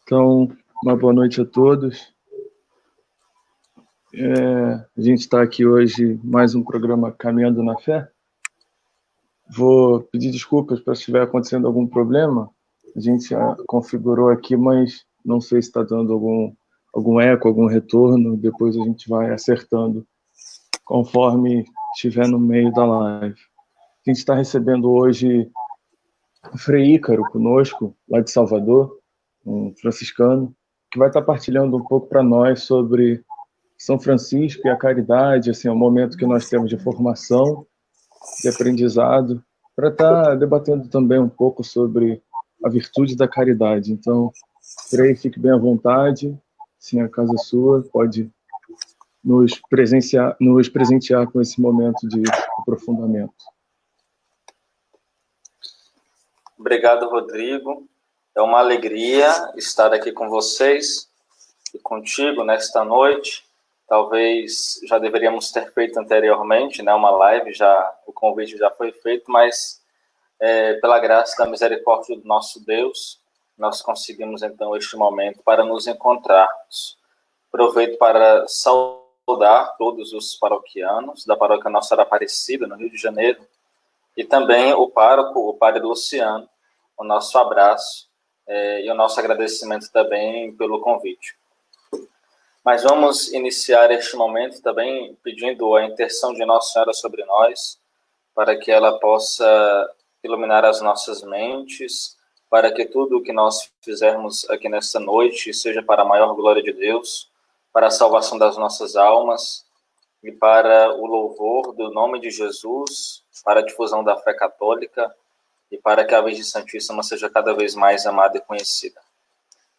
Então, uma boa noite a todos. A gente está aqui hoje, mais um programa Caminhando na Fé. Vou pedir desculpas para se estiver acontecendo algum problema. A gente já configurou aqui, mas não sei se está dando algum eco, algum retorno. Depois a gente vai acertando conforme estiver no meio da live. A gente está recebendo hoje o Frei Ícaro conosco, lá de Salvador, um franciscano, que vai estar partilhando um pouco para nós sobre São Francisco e a caridade, assim, é um momento que nós temos de formação, de aprendizado, para estar debatendo também um pouco sobre a virtude da caridade. Então, Frei, fique bem à vontade, sim, a casa é sua, pode nos presentear com esse momento de aprofundamento. Obrigado, Rodrigo. É uma alegria estar aqui com vocês e contigo nesta noite. Talvez já deveríamos ter feito anteriormente, né, uma live, o convite já foi feito, mas pela graça da misericórdia do nosso Deus, nós conseguimos então este momento para nos encontrarmos. Aproveito para saudar todos os paroquianos da Paróquia Nossa Senhora Aparecida, no Rio de Janeiro, e também o pároco, o Padre Luciano, o nosso abraço e o nosso agradecimento também pelo convite. Mas vamos iniciar este momento também pedindo a intercessão de Nossa Senhora sobre nós, para que ela possa iluminar as nossas mentes, para que tudo o que nós fizermos aqui nesta noite seja para a maior glória de Deus, para a salvação das nossas almas e para o louvor do nome de Jesus, para a difusão da fé católica e para que a Virgem Santíssima seja cada vez mais amada e conhecida.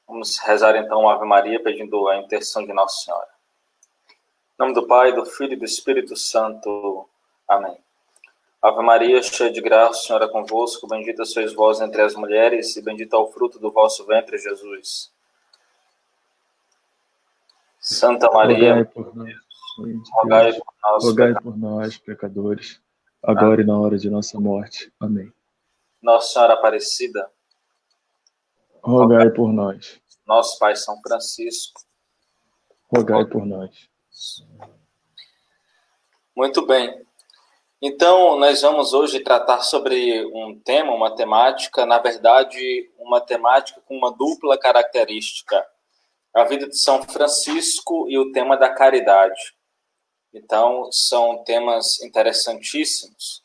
Vamos rezar então a Ave Maria, pedindo a intercessão de Nossa Senhora. Em nome do Pai, do Filho e do Espírito Santo. Amém. Ave Maria, cheia de graça, o Senhor é convosco, bendita sois vós entre as mulheres e bendito é o fruto do vosso ventre, Jesus. Santa Maria, rogai por nós, pecadores, agora e na hora de nossa morte. Amém. Nossa Senhora Aparecida, rogai por nós. Nosso Pai São Francisco, rogai por nós. Muito bem. Então, nós vamos hoje tratar sobre um tema, uma temática, na verdade, uma temática com uma dupla característica. A vida de São Francisco e o tema da caridade. Então, são temas interessantíssimos.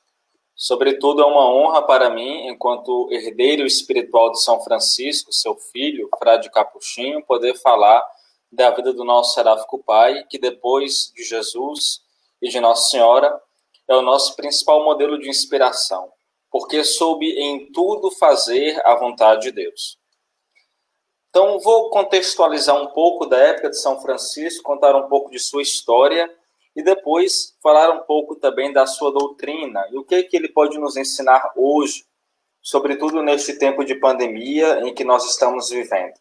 Sobretudo, é uma honra para mim, enquanto herdeiro espiritual de São Francisco, seu filho, frade capuchinho, poder falar da vida do nosso seráfico pai, que depois de Jesus e de Nossa Senhora, é o nosso principal modelo de inspiração, porque soube em tudo fazer a vontade de Deus. Então, vou contextualizar um pouco da época de São Francisco, contar um pouco de sua história e depois falar um pouco também da sua doutrina e o que ele pode nos ensinar hoje, sobretudo neste tempo de pandemia em que nós estamos vivendo.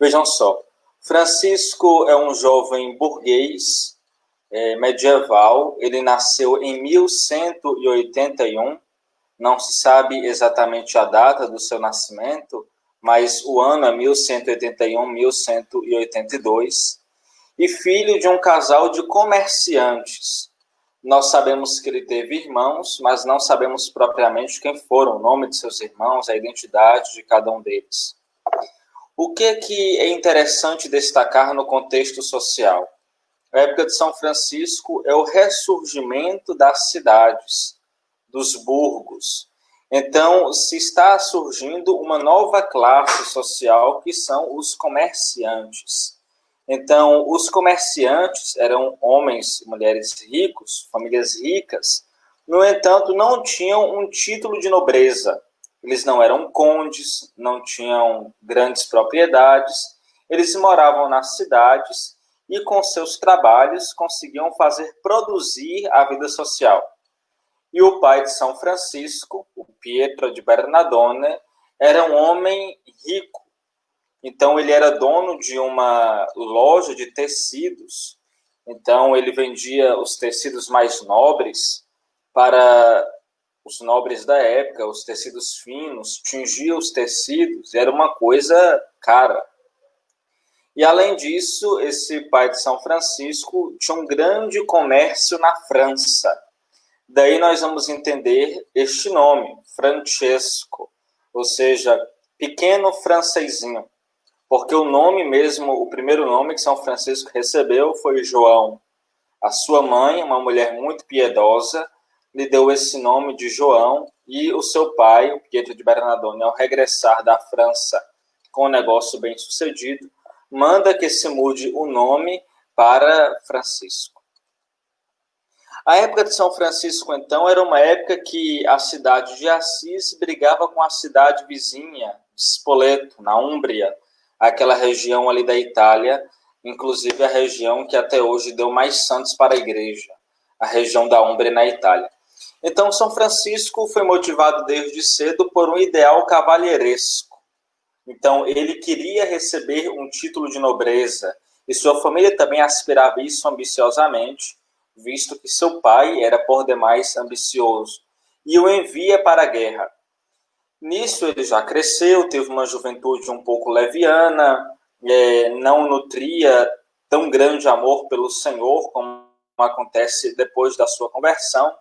Vejam só, Francisco é um jovem burguês medieval, ele nasceu em 1181, não se sabe exatamente a data do seu nascimento, mas o ano é 1181, 1182, e filho de um casal de comerciantes. Nós sabemos que ele teve irmãos, mas não sabemos propriamente quem foram, o nome de seus irmãos, a identidade de cada um deles. O que é interessante destacar no contexto social? A época de São Francisco é o ressurgimento das cidades, dos burgos. Então, se está surgindo uma nova classe social, que são os comerciantes. Então, os comerciantes eram homens e mulheres ricos, famílias ricas, no entanto, não tinham um título de nobreza. Eles não eram condes, não tinham grandes propriedades, eles moravam nas cidades e, com seus trabalhos, conseguiam fazer produzir a vida social. E o pai de São Francisco, o Pietro de Bernardone, era um homem rico. Então, ele era dono de uma loja de tecidos. Então, ele vendia os tecidos mais nobres para os nobres da época, os tecidos finos, tingia os tecidos, era uma coisa cara. E, além disso, esse pai de São Francisco tinha um grande comércio na França. Daí nós vamos entender este nome, Francesco, ou seja, pequeno francesinho. Porque o nome mesmo, o primeiro nome que São Francisco recebeu foi João. A sua mãe, uma mulher muito piedosa, lhe deu esse nome de João, e o seu pai, o Pietro de Bernardone, ao regressar da França com um negócio bem sucedido, manda que se mude o nome para Francisco. A época de São Francisco, então, era uma época que a cidade de Assis brigava com a cidade vizinha, de Spoleto, na Úmbria, aquela região ali da Itália, inclusive a região que até hoje deu mais santos para a igreja, a região da Úmbria na Itália. Então, São Francisco foi motivado desde cedo por um ideal cavalheiresco. Então, ele queria receber um título de nobreza, e sua família também aspirava isso ambiciosamente, visto que seu pai era por demais ambicioso, e o envia para a guerra. Nisso ele já cresceu, teve uma juventude um pouco leviana, não nutria tão grande amor pelo Senhor como acontece depois da sua conversão,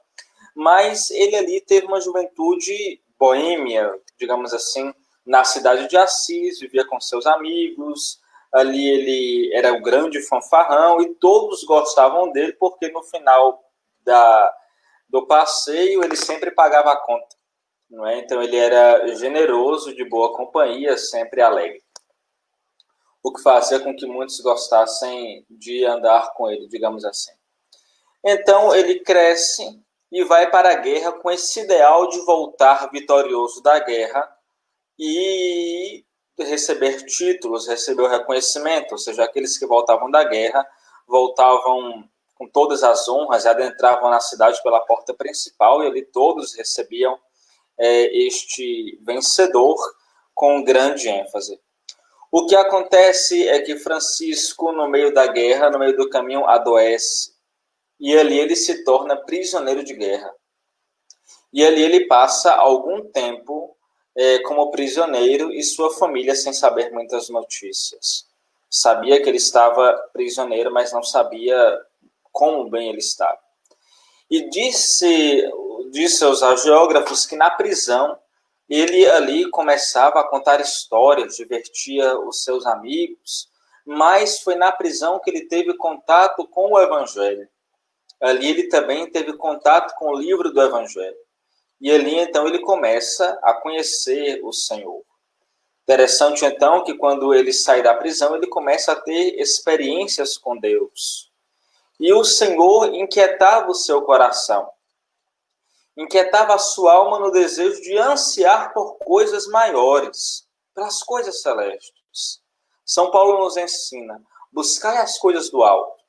mas ele ali teve uma juventude boêmia, digamos assim, na cidade de Assis, vivia com seus amigos, ali ele era o grande fanfarrão e todos gostavam dele porque no final do passeio ele sempre pagava a conta. Não é? Então ele era generoso, de boa companhia, sempre alegre. O que fazia com que muitos gostassem de andar com ele, digamos assim. Então ele cresce e vai para a guerra com esse ideal de voltar vitorioso da guerra e receber títulos, receber o reconhecimento, ou seja, aqueles que voltavam da guerra voltavam com todas as honras e adentravam na cidade pela porta principal e ali todos recebiam este vencedor com grande ênfase. O que acontece é que Francisco, no meio da guerra, no meio do caminho, adoece. E ali ele se torna prisioneiro de guerra. E ali ele passa algum tempo como prisioneiro e sua família sem saber muitas notícias. Sabia que ele estava prisioneiro, mas não sabia como bem ele estava. E disse aos geógrafos que na prisão ele ali começava a contar histórias, divertia os seus amigos, mas foi na prisão que ele teve contato com o Evangelho. Ali ele também teve contato com o livro do Evangelho. E ali, então, ele começa a conhecer o Senhor. Interessante, então, que quando ele sai da prisão, ele começa a ter experiências com Deus. E o Senhor inquietava o seu coração. Inquietava a sua alma no desejo de ansiar por coisas maiores, pelas coisas celestes. São Paulo nos ensina, buscai as coisas do alto.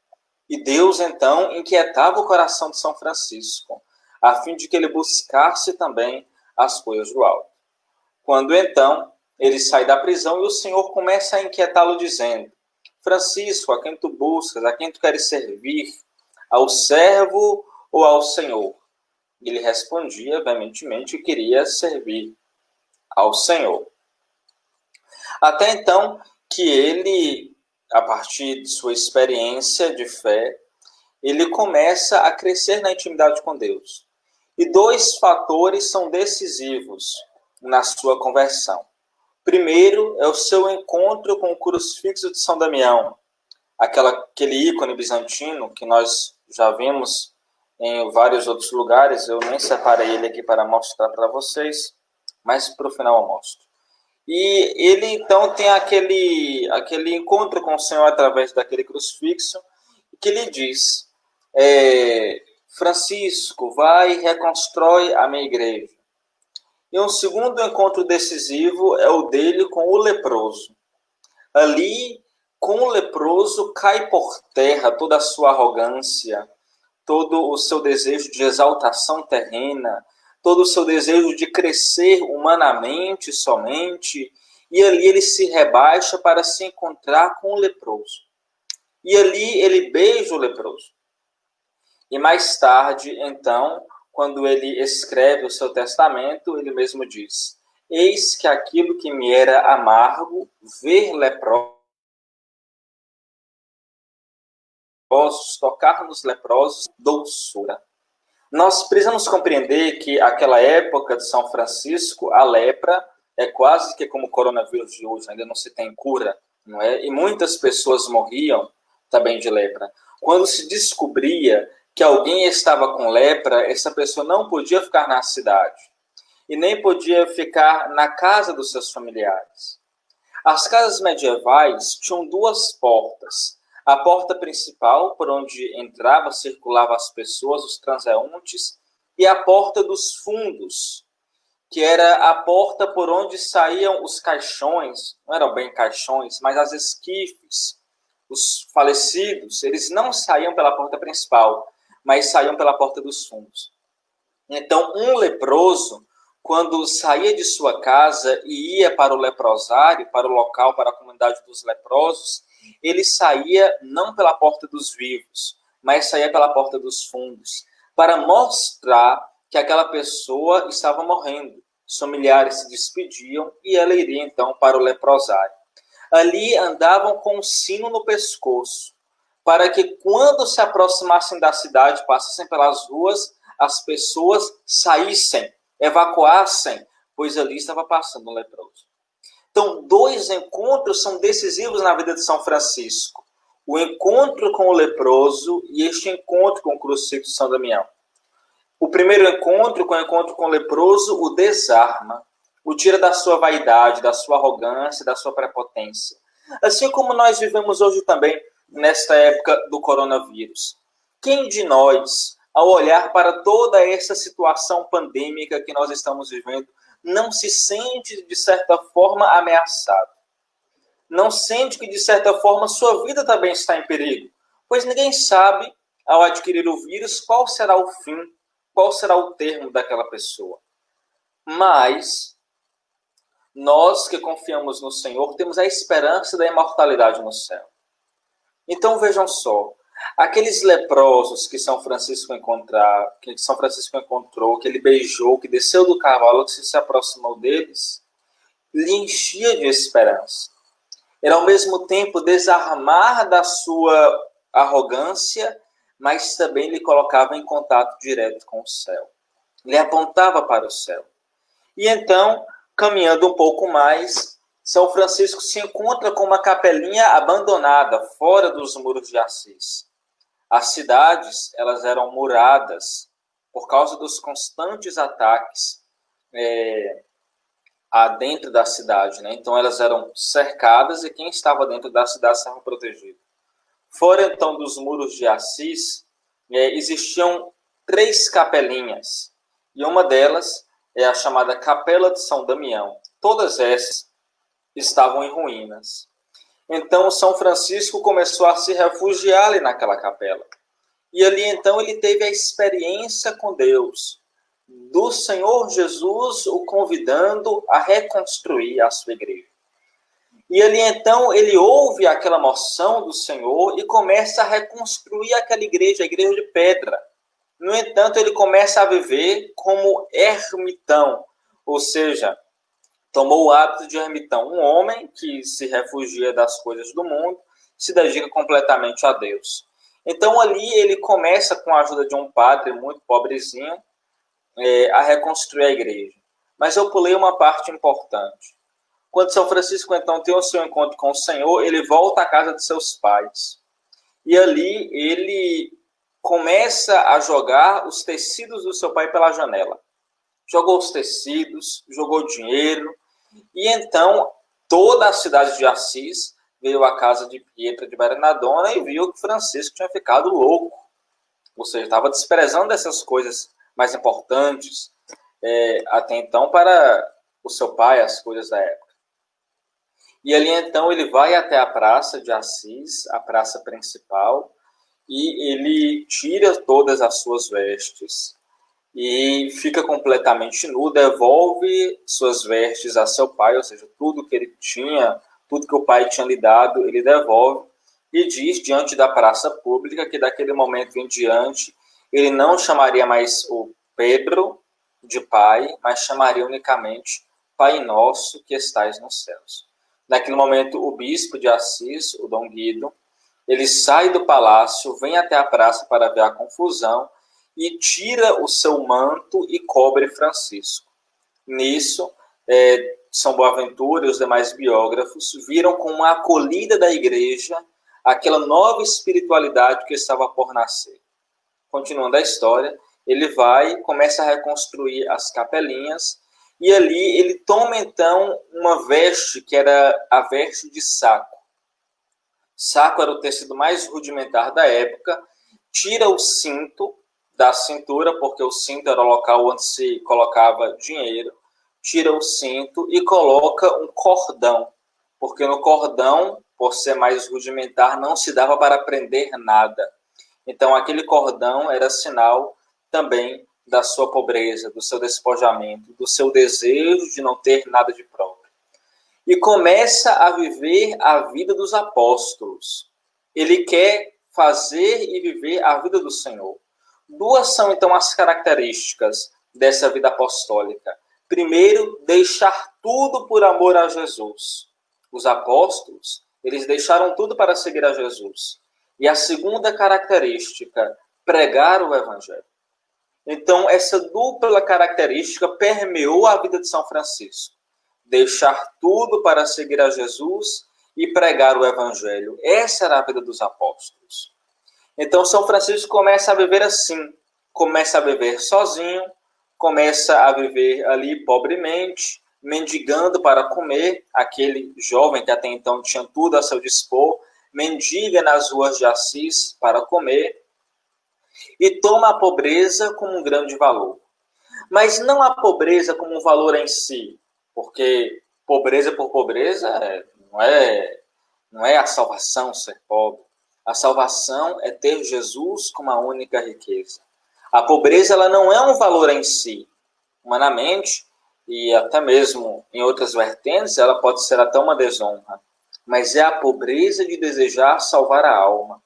E Deus, então, inquietava o coração de São Francisco, a fim de que ele buscasse também as coisas do alto. Quando, então, ele sai da prisão e o Senhor começa a inquietá-lo dizendo: Francisco, a quem tu buscas, a quem tu queres servir, ao servo ou ao Senhor? Ele respondia veementemente que queria servir ao Senhor. Até então que ele, a partir de sua experiência de fé, ele começa a crescer na intimidade com Deus. E dois fatores são decisivos na sua conversão. Primeiro é o seu encontro com o crucifixo de São Damião, aquele ícone bizantino que nós já vimos em vários outros lugares. Eu nem separei ele aqui para mostrar para vocês, mas para o final eu mostro. E ele então tem aquele encontro com o Senhor através daquele crucifixo, que lhe diz: Francisco, vai e reconstrói a minha igreja. E um segundo encontro decisivo é o dele com o leproso. Ali, com o leproso, cai por terra toda a sua arrogância, todo o seu desejo de exaltação terrena, todo o seu desejo de crescer humanamente somente, e ali ele se rebaixa para se encontrar com o leproso. E ali ele beija o leproso. E mais tarde, então, quando ele escreve o seu testamento, ele mesmo diz: eis que aquilo que me era amargo, ver leprosos, tocar nos leprosos, doçura. Nós precisamos compreender que aquela época de São Francisco, a lepra é quase que como o coronavírus de hoje, ainda não se tem cura, não é? E muitas pessoas morriam também de lepra. Quando se descobria que alguém estava com lepra, essa pessoa não podia ficar na cidade e nem podia ficar na casa dos seus familiares. As casas medievais tinham duas portas. A porta principal, por onde circulavam as pessoas, os transeuntes, e a porta dos fundos, que era a porta por onde saíam os caixões, não eram bem caixões, mas as esquifes. Os falecidos, eles não saíam pela porta principal, mas saíam pela porta dos fundos. Então, um leproso, quando saía de sua casa e ia para o leprosário, para o local, para a comunidade dos leprosos, ele saía não pela porta dos vivos, mas saía pela porta dos fundos, para mostrar que aquela pessoa estava morrendo. Os familiares se despediam e ela iria então para o leprosário. Ali andavam com um sino no pescoço, para que quando se aproximassem da cidade, passassem pelas ruas, as pessoas saíssem, evacuassem, pois ali estava passando um leproso. Então, dois encontros são decisivos na vida de São Francisco. O encontro com o leproso e este encontro com o crucifixo de São Damião. O primeiro encontro, com o leproso, o desarma, o tira da sua vaidade, da sua arrogância, da sua prepotência. Assim como nós vivemos hoje também, nesta época do coronavírus. Quem de nós, ao olhar para toda essa situação pandêmica que nós estamos vivendo, não se sente, de certa forma, ameaçado? Não sente que, de certa forma, sua vida também está em perigo? Pois ninguém sabe, ao adquirir o vírus, qual será o fim, qual será o termo daquela pessoa. Mas nós que confiamos no Senhor temos a esperança da imortalidade no céu. Então vejam só, Aqueles leprosos que São Francisco encontrou, que ele beijou, que desceu do cavalo, que se aproximou deles, lhe enchia de esperança. Era ao mesmo tempo desarmar da sua arrogância, mas também lhe colocava em contato direto com o céu. Lhe apontava para o céu. E então, caminhando um pouco mais, São Francisco se encontra com uma capelinha abandonada, fora dos muros de Assis. As cidades, elas eram muradas por causa dos constantes ataques dentro da cidade, né? Então elas eram cercadas e quem estava dentro da cidade estava protegido. Fora então dos muros de Assis, existiam 3 capelinhas, e uma delas é a chamada Capela de São Damião. Todas essas estavam em ruínas. Então São Francisco começou a se refugiar ali naquela capela. E ali então ele teve a experiência com Deus, do Senhor Jesus o convidando a reconstruir a sua igreja. E ali então ele ouve aquela moção do Senhor e começa a reconstruir aquela igreja, a igreja de pedra. No entanto, ele começa a viver como ermitão, ou seja, tomou o hábito de ermitão, um homem que se refugia das coisas do mundo, se dedica completamente a Deus. Então ali ele começa, com a ajuda de um padre muito pobrezinho, a reconstruir a igreja. Mas eu pulei uma parte importante. Quando São Francisco então tem o seu encontro com o Senhor, ele volta à casa de seus pais. E ali ele começa a jogar os tecidos do seu pai pela janela. Jogou os tecidos, jogou dinheiro, e então toda a cidade de Assis veio à casa de Pietra de Bernardona e viu que Francisco tinha ficado louco. Ou seja, estava desprezando essas coisas mais importantes até então para o seu pai, as coisas da época. E ali então ele vai até a praça de Assis, a praça principal, e ele tira todas as suas vestes e fica completamente nu, devolve suas vestes a seu pai, ou seja, tudo que ele tinha, tudo que o pai tinha lhe dado, ele devolve e diz diante da praça pública que daquele momento em diante ele não chamaria mais o Pedro de pai, mas chamaria unicamente Pai Nosso que estais nos céus. Naquele momento o bispo de Assis, o Dom Guido, ele sai do palácio, vem até a praça para ver a confusão e tira o seu manto e cobre Francisco. Nisso, São Boaventura e os demais biógrafos viram com uma acolhida da igreja aquela nova espiritualidade que estava por nascer. Continuando a história, ele vai, começa a reconstruir as capelinhas e ali ele toma então uma veste que era a veste de saco. Saco era o tecido mais rudimentar da época, tira o cinto da cintura, porque o cinto era o local onde se colocava dinheiro, tira o cinto e coloca um cordão, porque no cordão, por ser mais rudimentar, não se dava para prender nada. Então aquele cordão era sinal também da sua pobreza, do seu despojamento, do seu desejo de não ter nada de próprio. E começa a viver a vida dos apóstolos. Ele quer fazer e viver a vida do Senhor. Duas são, então, as características dessa vida apostólica. Primeiro, deixar tudo por amor a Jesus. Os apóstolos, eles deixaram tudo para seguir a Jesus. E a segunda característica, pregar o Evangelho. Então, essa dupla característica permeou a vida de São Francisco. Deixar tudo para seguir a Jesus e pregar o Evangelho. Essa era a vida dos apóstolos. Então, São Francisco começa a viver assim. Começa a viver sozinho, começa a viver ali pobremente, mendigando para comer. Aquele jovem que até então tinha tudo a seu dispor, mendiga nas ruas de Assis para comer e toma a pobreza como um grande valor. Mas não a pobreza como um valor em si, porque pobreza por pobreza não é a salvação ser pobre. A salvação é ter Jesus como a única riqueza. A pobreza ela não é um valor em si. Humanamente, e até mesmo em outras vertentes, ela pode ser até uma desonra. Mas é a pobreza de desejar salvar a alma.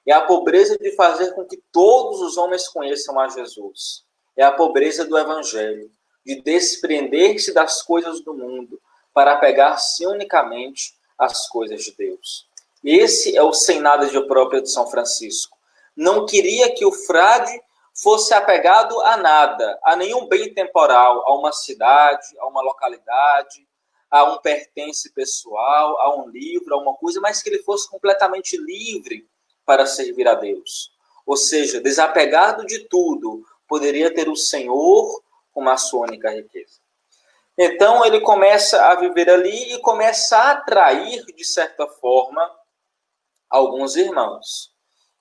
É a pobreza de fazer com que todos os homens conheçam a Jesus. É a pobreza do Evangelho, de desprender-se das coisas do mundo para apegar-se unicamente às coisas de Deus. Esse é o sem nada de próprio de São Francisco. Não queria que o frade fosse apegado a nada, a nenhum bem temporal, a uma cidade, a uma localidade, a um pertence pessoal, a um livro, a uma coisa, mas que ele fosse completamente livre para servir a Deus. Ou seja, desapegado de tudo, poderia ter o Senhor como a sua única riqueza. Então ele começa a viver ali e começa a atrair, de certa forma, alguns irmãos.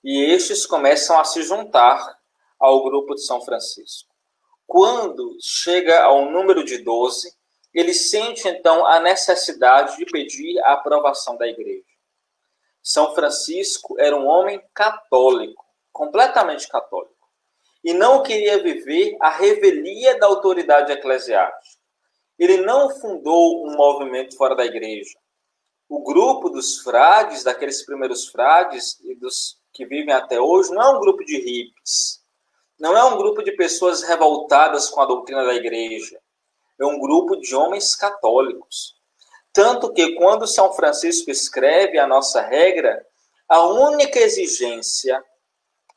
E estes começam a se juntar ao grupo de São Francisco. Quando chega ao número de 12, ele sente então a necessidade de pedir a aprovação da igreja. São Francisco era um homem católico, completamente católico, e não queria viver a revelia da autoridade eclesiástica. Ele não fundou um movimento fora da igreja. O grupo dos frades, daqueles primeiros frades e dos que vivem até hoje, não é um grupo de hippies, não é um grupo de pessoas revoltadas com a doutrina da igreja, é um grupo de homens católicos. Tanto que quando São Francisco escreve a nossa regra, a única exigência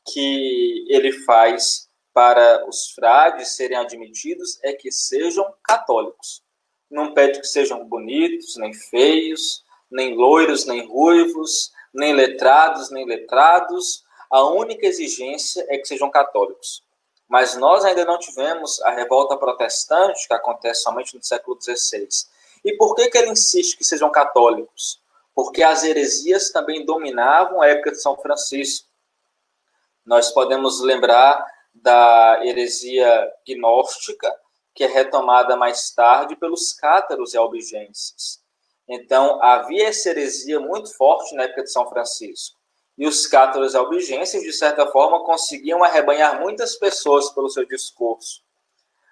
que ele faz para os frades serem admitidos é que sejam católicos. Não pede que sejam bonitos, nem feios, nem loiros, nem ruivos, nem letrados, nem letrados. A única exigência é que sejam católicos. Mas nós ainda não tivemos a revolta protestante, que acontece somente no século XVI. E por que ele insiste que sejam católicos? Porque as heresias também dominavam a época de São Francisco. Nós podemos lembrar da heresia gnóstica, que é retomada mais tarde pelos cátaros e albigenses. Então, havia essa heresia muito forte na época de São Francisco. E os cátaros e albigenses, de certa forma, conseguiam arrebanhar muitas pessoas pelo seu discurso.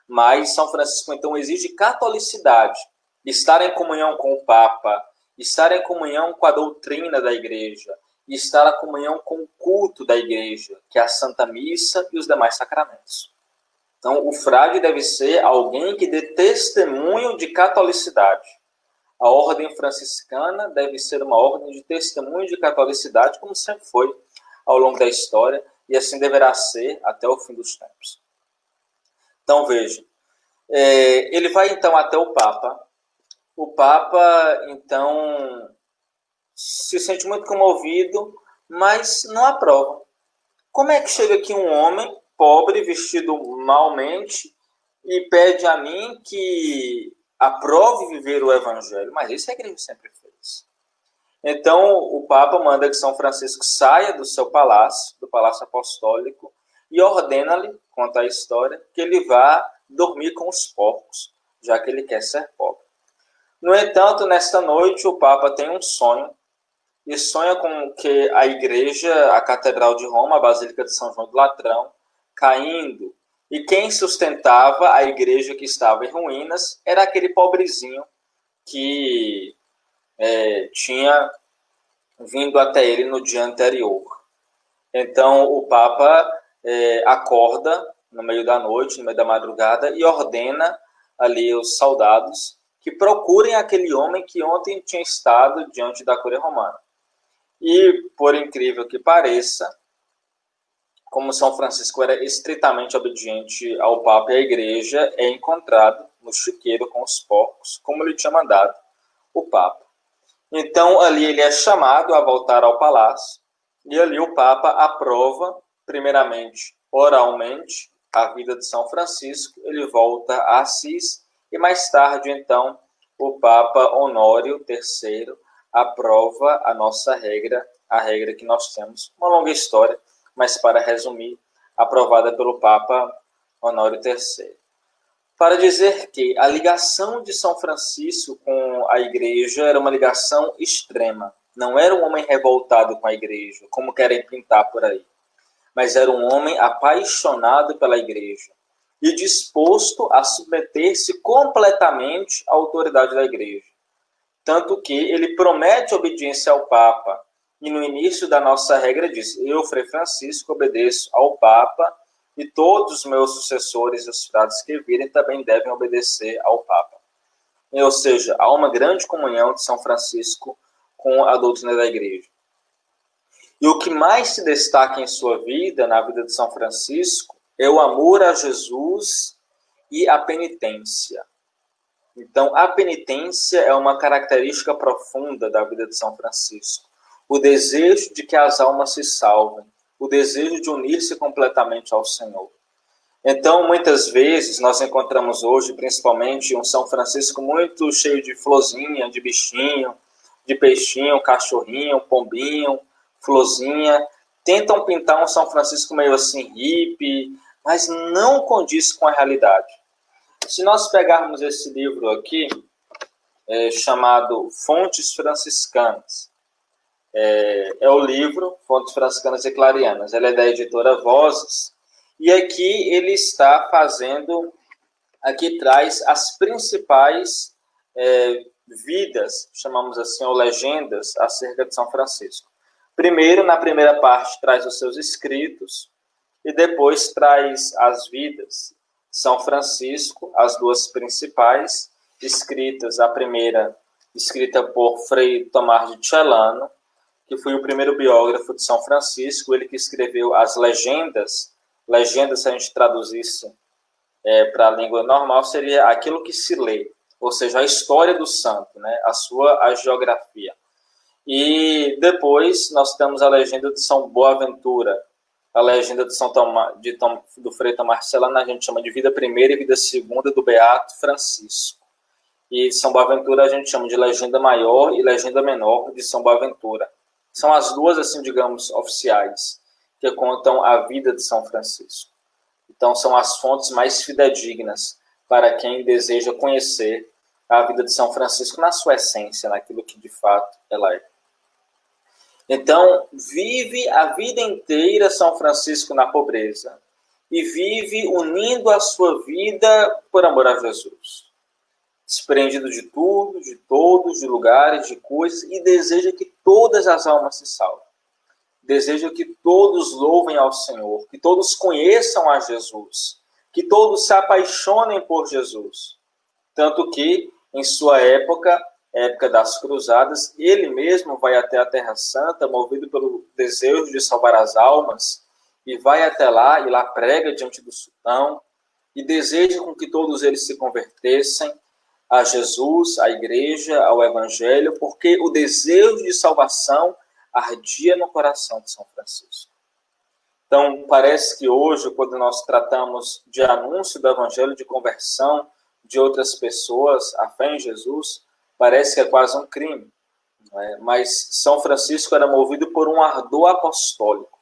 Mas São Francisco, então, exige catolicidade, estar em comunhão com o Papa, estar em comunhão com a doutrina da Igreja, e estar em comunhão com o culto da Igreja, que é a Santa Missa e os demais sacramentos. Então, o frade deve ser alguém que dê testemunho de catolicidade. A ordem franciscana deve ser uma ordem de testemunho de catolicidade, como sempre foi ao longo da história, e assim deverá ser até o fim dos tempos. Então, veja, ele vai então até o Papa. O Papa, então, se sente muito comovido, mas não aprova. Como é que chega aqui um homem pobre, vestido malmente, e pede a mim que aprove viver o Evangelho? Mas isso a igreja sempre fez. Então, o Papa manda que São Francisco saia do seu palácio, do Palácio Apostólico, e ordena-lhe, conta a história, que ele vá dormir com os porcos, já que ele quer ser pobre. No entanto, nesta noite, o Papa tem um sonho, e sonha com que a igreja, a Catedral de Roma, a Basílica de São João do Latrão, caindo. E quem sustentava a igreja que estava em ruínas era aquele pobrezinho que tinha vindo até ele no dia anterior. Então, o Papa acorda no meio da noite, no meio da madrugada, e ordena ali os soldados que procurem aquele homem que ontem tinha estado diante da Cúria Romana. E, por incrível que pareça, como São Francisco era estritamente obediente ao Papa e à Igreja, é encontrado no chiqueiro com os porcos, como ele tinha mandado o Papa. Então, ali ele é chamado a voltar ao palácio, e ali o Papa aprova, primeiramente, oralmente, a vida de São Francisco, ele volta a Assis, e mais tarde, então, o Papa Honório III aprova a nossa regra, a regra que nós temos, uma longa história, mas para resumir, aprovada pelo Papa Honório III. Para dizer que a ligação de São Francisco com a igreja era uma ligação extrema. Não era um homem revoltado com a igreja, como querem pintar por aí, mas era um homem apaixonado pela igreja e disposto a submeter-se completamente à autoridade da igreja. Tanto que ele promete obediência ao Papa E no início da nossa regra diz: eu, Frei Francisco, obedeço ao Papa, e todos os meus sucessores e os frades que virem também devem obedecer ao Papa. Ou seja, há uma grande comunhão de São Francisco com a doutrina da Igreja. E o que mais se destaca em sua vida, na vida de São Francisco, é o amor a Jesus e a penitência. Então, a penitência é uma característica profunda da vida de São Francisco. O desejo de que as almas se salvem, o desejo de unir-se completamente ao Senhor. Então, muitas vezes, nós encontramos hoje, principalmente, um São Francisco muito cheio de florzinha, de bichinho, de peixinho, cachorrinho, pombinho, florzinha. Tentam pintar um São Francisco meio assim, hippie, mas não condiz com a realidade. Se nós pegarmos esse livro aqui, chamado Fontes Franciscanas, é o livro Fontes Franciscanas e Clarianas, ela é da editora Vozes, e aqui ele está fazendo, aqui traz as principais vidas, chamamos assim, ou legendas, acerca de São Francisco. Primeiro, na primeira parte, traz os seus escritos, e depois traz as vidas. São Francisco, as duas principais, escritas, a primeira escrita por Frei Tomás de Celano, que foi o primeiro biógrafo de São Francisco, ele que escreveu as legendas, se a gente traduzisse para a língua normal, seria aquilo que se lê, ou seja, a história do santo, né? A geografia. E depois nós temos a legenda de São Boaventura, a legenda de do Frei Tomás de Celano, a gente chama de Vida Primeira e Vida Segunda do Beato Francisco. E São Boaventura a gente chama de Legenda Maior e Legenda Menor de São Boaventura. São as duas, assim, digamos, oficiais, que contam a vida de São Francisco. Então, são as fontes mais fidedignas para quem deseja conhecer a vida de São Francisco na sua essência, naquilo que de fato ela é. Então, vive a vida inteira São Francisco na pobreza e vive unindo a sua vida por amor a Jesus. Desprendido de tudo, de todos, de lugares, de coisas, e deseja que todas as almas se salvem. Deseja que todos louvem ao Senhor, que todos conheçam a Jesus, que todos se apaixonem por Jesus. Tanto que, em sua época das cruzadas, ele mesmo vai até a Terra Santa, movido pelo desejo de salvar as almas, e vai até lá, e lá prega diante do sultão, e deseja com que todos eles se convertessem a Jesus, à igreja, ao evangelho, porque o desejo de salvação ardia no coração de São Francisco. Então, parece que hoje, quando nós tratamos de anúncio do evangelho, de conversão de outras pessoas à fé em Jesus, parece que é quase um crime. Não é? Mas São Francisco era movido por um ardor apostólico,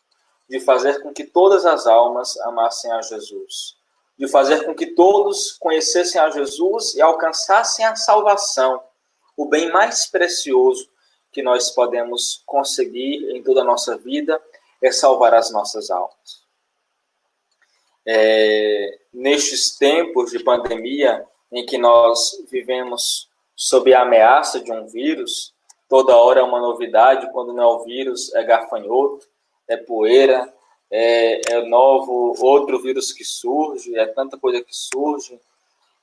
de fazer com que todas as almas amassem a Jesus, de fazer com que todos conhecessem a Jesus e alcançassem a salvação, o bem mais precioso que nós podemos conseguir em toda a nossa vida é salvar as nossas almas. Nestes tempos de pandemia, em que nós vivemos sob a ameaça de um vírus, toda hora é uma novidade, quando não é o vírus, é gafanhoto, é poeira, é novo, outro vírus que surge, é tanta coisa que surge,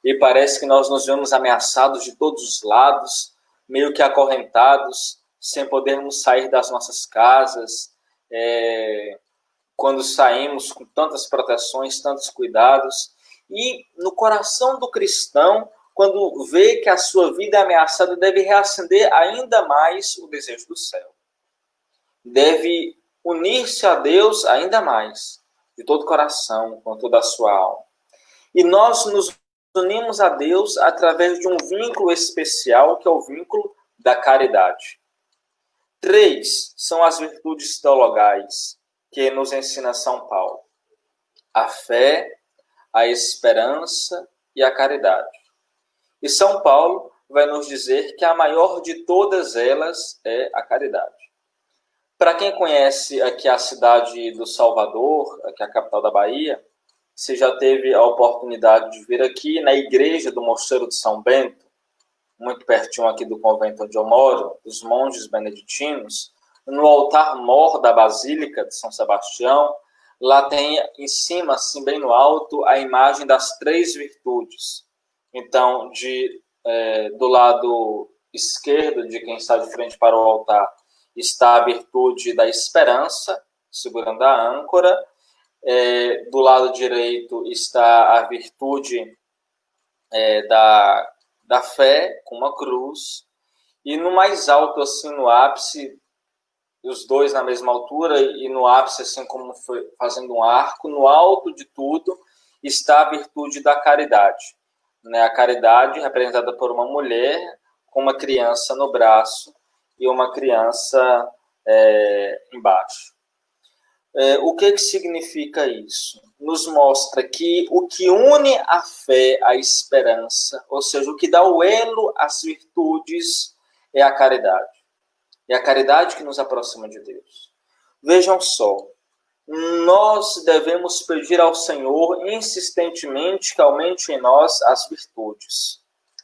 e parece que nós nos vemos ameaçados de todos os lados, meio que acorrentados, sem podermos sair das nossas casas, quando saímos com tantas proteções, tantos cuidados, e no coração do cristão, quando vê que a sua vida é ameaçada, deve reacender ainda mais o desejo do céu. Deve unir-se a Deus ainda mais, de todo o coração, com toda a sua alma. E nós nos unimos a Deus através de um vínculo especial, que é o vínculo da caridade. 3 são as virtudes teologais que nos ensina São Paulo: a fé, a esperança e a caridade. E São Paulo vai nos dizer que a maior de todas elas é a caridade. Para quem conhece aqui a cidade do Salvador, aqui a capital da Bahia, você já teve a oportunidade de vir aqui na igreja do Mosteiro de São Bento, muito pertinho aqui do convento onde eu moro, dos monges beneditinos, no altar-mor da Basílica de São Sebastião, lá tem em cima, assim, bem no alto, a imagem das 3 virtudes. Então, do lado esquerdo de quem está de frente para o altar está a virtude da esperança, segurando a âncora. Do lado direito está a virtude da fé, com uma cruz. E no mais alto, assim, no ápice, os dois na mesma altura, e no ápice, assim como fazendo um arco, no alto de tudo está a virtude da caridade. A caridade representada por uma mulher com uma criança no braço e uma criança embaixo. O que significa isso? Nos mostra que o que une a fé à esperança, ou seja, o que dá o elo às virtudes, é a caridade. É a caridade que nos aproxima de Deus. Vejam só, nós devemos pedir ao Senhor insistentemente que aumente em nós as virtudes,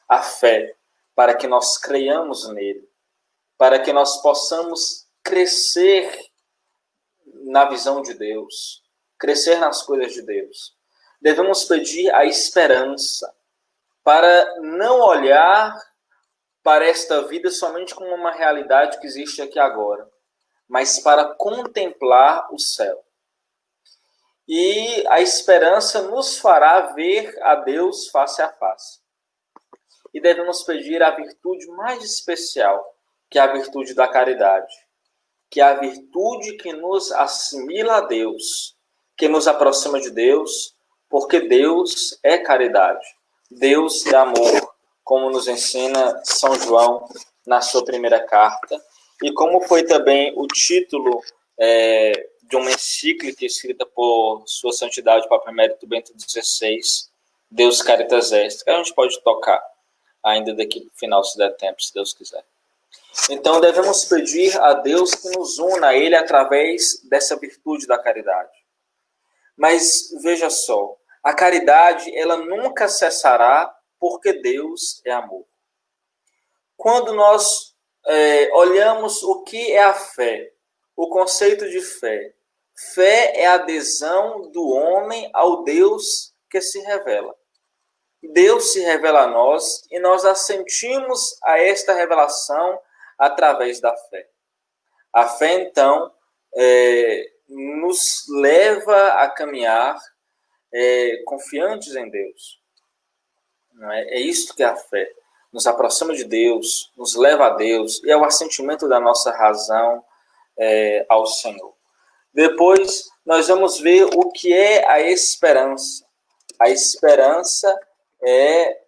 a fé, para que nós creiamos nele, para que nós possamos crescer na visão de Deus, crescer nas coisas de Deus. Devemos pedir a esperança, para não olhar para esta vida somente como uma realidade que existe aqui agora, mas para contemplar o céu. E a esperança nos fará ver a Deus face a face. E devemos pedir a virtude mais especial, que é a virtude da caridade, que é a virtude que nos assimila a Deus, que nos aproxima de Deus, porque Deus é caridade, Deus é amor, como nos ensina São João na sua primeira carta, e como foi também o título de uma encíclica escrita por Sua Santidade Papa Emérito Bento XVI, Deus Caritas Est, que a gente pode tocar ainda daqui para o final, se der tempo, se Deus quiser. Então, devemos pedir a Deus que nos una a Ele através dessa virtude da caridade. Mas, veja só, a caridade, ela nunca cessará, porque Deus é amor. Quando nós olhamos o que é a fé, o conceito de fé, fé é a adesão do homem ao Deus que se revela. Deus se revela a nós e nós assentimos a esta revelação através da fé. A fé, então, nos leva a caminhar confiantes em Deus. Não é? É isto que é a fé. Nos aproxima de Deus, nos leva a Deus, e é o assentimento da nossa razão ao Senhor. Depois, nós vamos ver o que é a esperança. A esperança é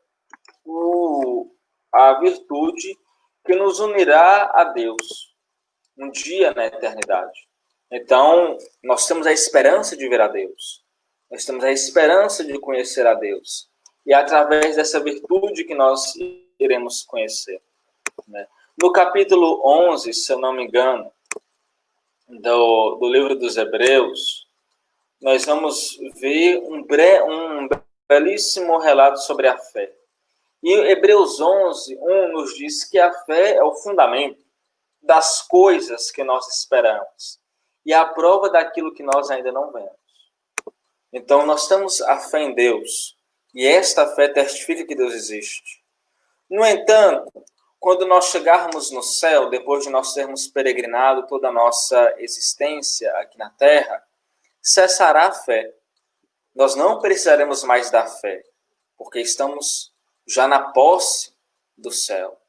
a virtude que nos unirá a Deus um dia na eternidade. Então, nós temos a esperança de ver a Deus. Nós temos a esperança de conhecer a Deus. E é através dessa virtude que nós iremos conhecer. No capítulo 11, se eu não me engano, do livro dos Hebreus, nós vamos ver um belíssimo relato sobre a fé. E Hebreus 11, 1 nos diz que a fé é o fundamento das coisas que nós esperamos e a prova daquilo que nós ainda não vemos. Então, nós temos a fé em Deus, e esta fé testifica que Deus existe. No entanto, quando nós chegarmos no céu, depois de nós termos peregrinado toda a nossa existência aqui na terra, cessará a fé. Nós não precisaremos mais da fé, porque estamos já na posse do céu.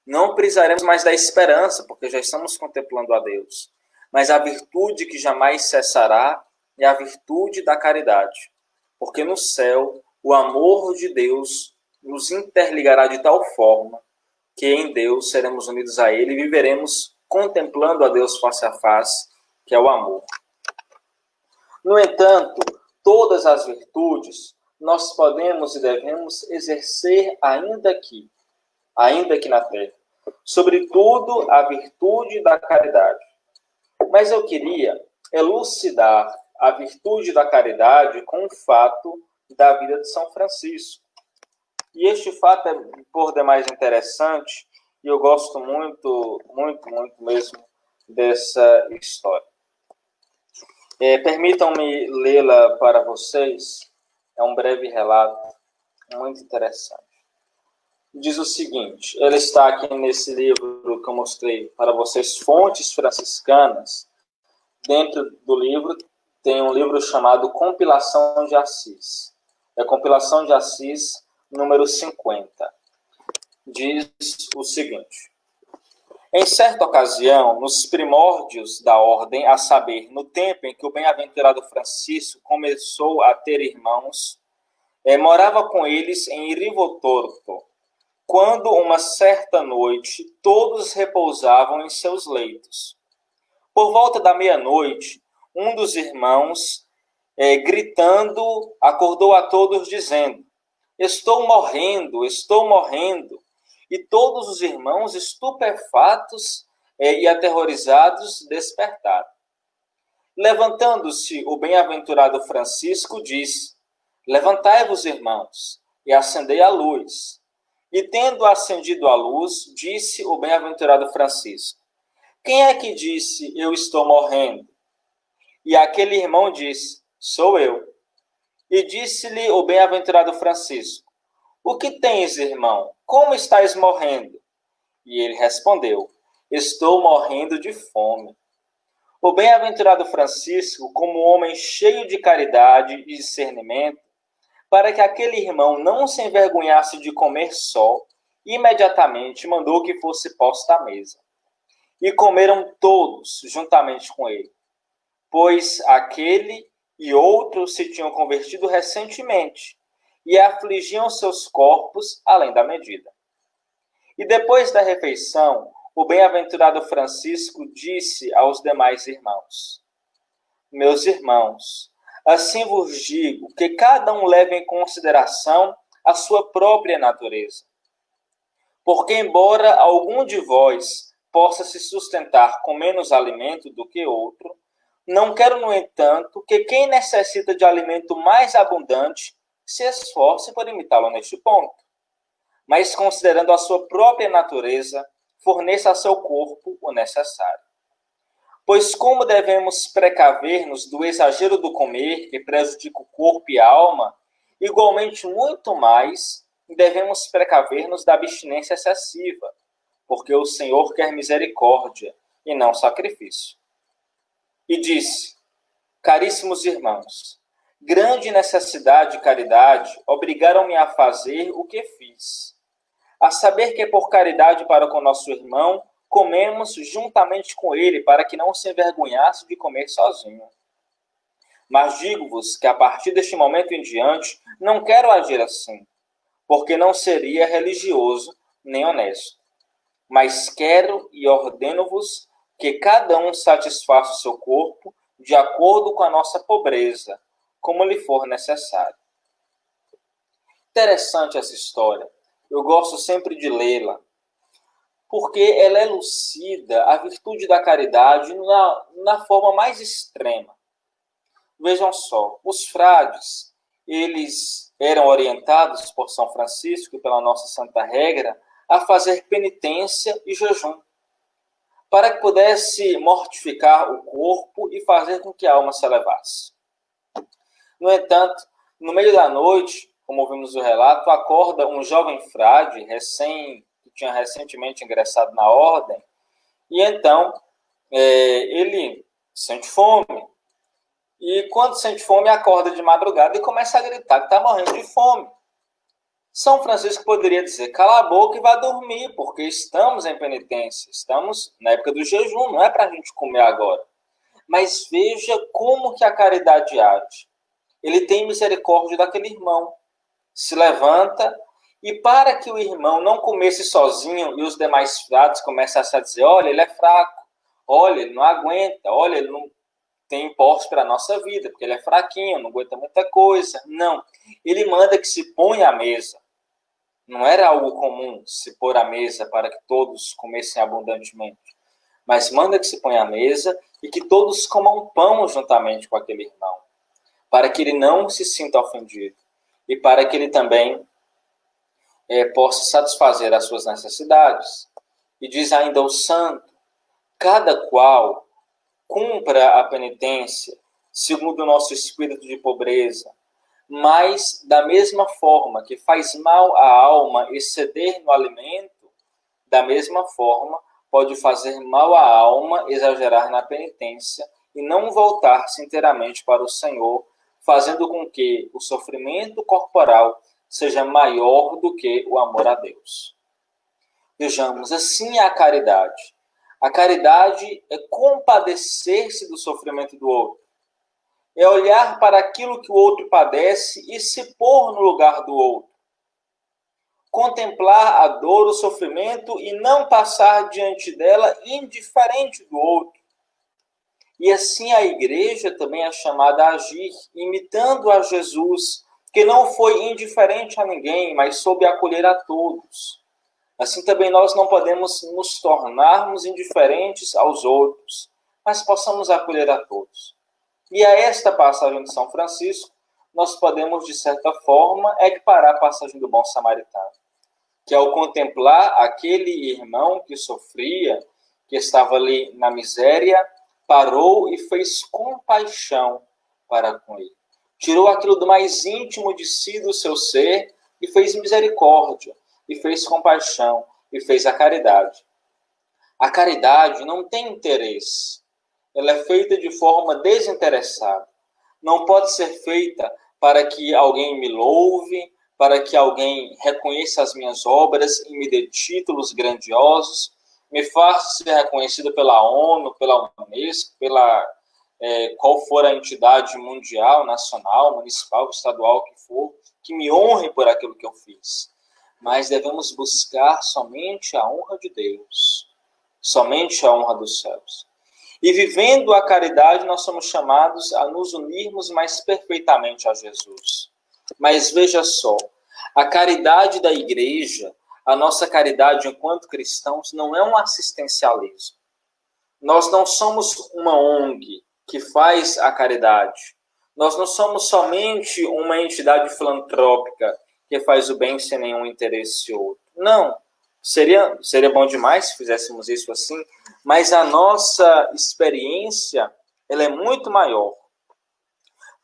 Não precisaremos mais da esperança, porque já estamos contemplando a Deus. Mas a virtude que jamais cessará é a virtude da caridade. Porque no céu, o amor de Deus nos interligará de tal forma que em Deus seremos unidos a Ele e viveremos contemplando a Deus face a face, que é o amor. No entanto, todas as virtudes nós podemos e devemos exercer ainda aqui na terra. Sobretudo, a virtude da caridade. Mas eu queria elucidar a virtude da caridade com o fato da vida de São Francisco. E este fato é, por demais, interessante, e eu gosto muito, muito, muito mesmo dessa história. Permitam-me lê-la para vocês. É um breve relato, muito interessante. Diz o seguinte, ele está aqui nesse livro que eu mostrei para vocês, Fontes Franciscanas. Dentro do livro tem um livro chamado Compilação de Assis. É a Compilação de Assis, número 50. Diz o seguinte: em certa ocasião, nos primórdios da ordem, a saber, no tempo em que o bem-aventurado Francisco começou a ter irmãos, morava com eles em Rivotorto, quando uma certa noite todos repousavam em seus leitos. Por volta da meia-noite, um dos irmãos, gritando, acordou a todos dizendo: estou morrendo, estou morrendo. E todos os irmãos, estupefatos e aterrorizados, despertaram. Levantando-se o bem-aventurado Francisco, disse: levantai-vos, irmãos, e acendei a luz. E tendo acendido a luz, disse o bem-aventurado Francisco: quem é que disse, eu estou morrendo? E aquele irmão disse: sou eu. E disse-lhe o bem-aventurado Francisco: o que tens, irmão? Como estás morrendo? E ele respondeu: estou morrendo de fome. O bem-aventurado Francisco, como homem cheio de caridade e discernimento, para que aquele irmão não se envergonhasse de comer só, imediatamente mandou que fosse posta à mesa. E comeram todos juntamente com ele, pois aquele e outros se tinham convertido recentemente e afligiam seus corpos além da medida. E depois da refeição, o bem-aventurado Francisco disse aos demais irmãos: meus irmãos, assim vos digo que cada um leve em consideração a sua própria natureza. Porque, embora algum de vós possa se sustentar com menos alimento do que outro, não quero, no entanto, que quem necessita de alimento mais abundante se esforce por imitá-lo neste ponto. Mas, considerando a sua própria natureza, forneça a seu corpo o necessário. Pois como devemos precaver-nos do exagero do comer, que prejudica o corpo e a alma, igualmente muito mais devemos precaver-nos da abstinência excessiva, porque o Senhor quer misericórdia e não sacrifício. E disse: caríssimos irmãos, grande necessidade e caridade obrigaram-me a fazer o que fiz. A saber que por caridade para com nosso irmão, comemos juntamente com ele, para que não se envergonhasse de comer sozinho. Mas digo-vos que a partir deste momento em diante, não quero agir assim, porque não seria religioso nem honesto. Mas quero e ordeno-vos que cada um satisfaça o seu corpo de acordo com a nossa pobreza, como lhe for necessário. Interessante essa história. Eu gosto sempre de lê-la, porque ela elucida a virtude da caridade na forma mais extrema. Vejam só, os frades, eles eram orientados por São Francisco e pela nossa Santa Regra a fazer penitência e jejum, para que pudesse mortificar o corpo e fazer com que a alma se elevasse. No entanto, no meio da noite, como ouvimos o relato, acorda um jovem frade, que tinha recentemente ingressado na ordem, e então ele sente fome. E quando sente fome, acorda de madrugada e começa a gritar que está morrendo de fome. São Francisco poderia dizer: cala a boca e vá dormir, porque estamos em penitência, estamos na época do jejum, não é para a gente comer agora. Mas veja como que a caridade age. Ele tem misericórdia daquele irmão, se levanta, e para que o irmão não comesse sozinho e os demais frades começassem a dizer: olha, ele é fraco, olha, ele não aguenta, olha, ele não tem posse para a nossa vida, porque ele é fraquinho, não aguenta muita coisa. Não, ele manda que se ponha à mesa. Não era algo comum se pôr à mesa para que todos comessem abundantemente, mas manda que se ponha à mesa e que todos comam pão juntamente com aquele irmão, para que ele não se sinta ofendido e para que ele também possa satisfazer as suas necessidades. E diz ainda o santo cada qual cumpra a penitência segundo o nosso espírito de pobreza, mas da mesma forma que faz mal à alma exceder no alimento, da mesma forma pode fazer mal à alma exagerar na penitência e não voltar-se inteiramente para o Senhor, fazendo com que o sofrimento corporal seja maior do que o amor a Deus. Vejamos, assim é a caridade. A caridade é compadecer-se do sofrimento do outro. É olhar para aquilo que o outro padece e se pôr no lugar do outro. Contemplar a dor, o sofrimento e não passar diante dela indiferente do outro. E assim a igreja também é chamada a agir, imitando a Jesus, que não foi indiferente a ninguém, mas soube acolher a todos. Assim também nós não podemos nos tornarmos indiferentes aos outros, mas possamos acolher a todos. E a esta passagem de São Francisco, nós podemos, de certa forma, equiparar a passagem do bom samaritano, que ao contemplar aquele irmão que sofria, que estava ali na miséria, parou e fez compaixão para com ele. Tirou aquilo do mais íntimo de si, do seu ser, e fez misericórdia, e fez compaixão, e fez a caridade. A caridade não tem interesse. Ela é feita de forma desinteressada. Não pode ser feita para que alguém me louve, para que alguém reconheça as minhas obras e me dê títulos grandiosos, me faça ser reconhecido pela ONU, pela Unesco, pela qual for a entidade mundial, nacional, municipal, estadual, que for, que me honre por aquilo que eu fiz. Mas devemos buscar somente a honra de Deus, somente a honra dos céus. E vivendo a caridade, nós somos chamados a nos unirmos mais perfeitamente a Jesus. Mas veja só, a caridade da igreja, a nossa caridade enquanto cristãos, não é um assistencialismo. Nós não somos uma ONG que faz a caridade. Nós não somos somente uma entidade filantrópica que faz o bem sem nenhum interesse outro. Não, seria bom demais se fizéssemos isso assim, mas a nossa experiência ela é muito maior,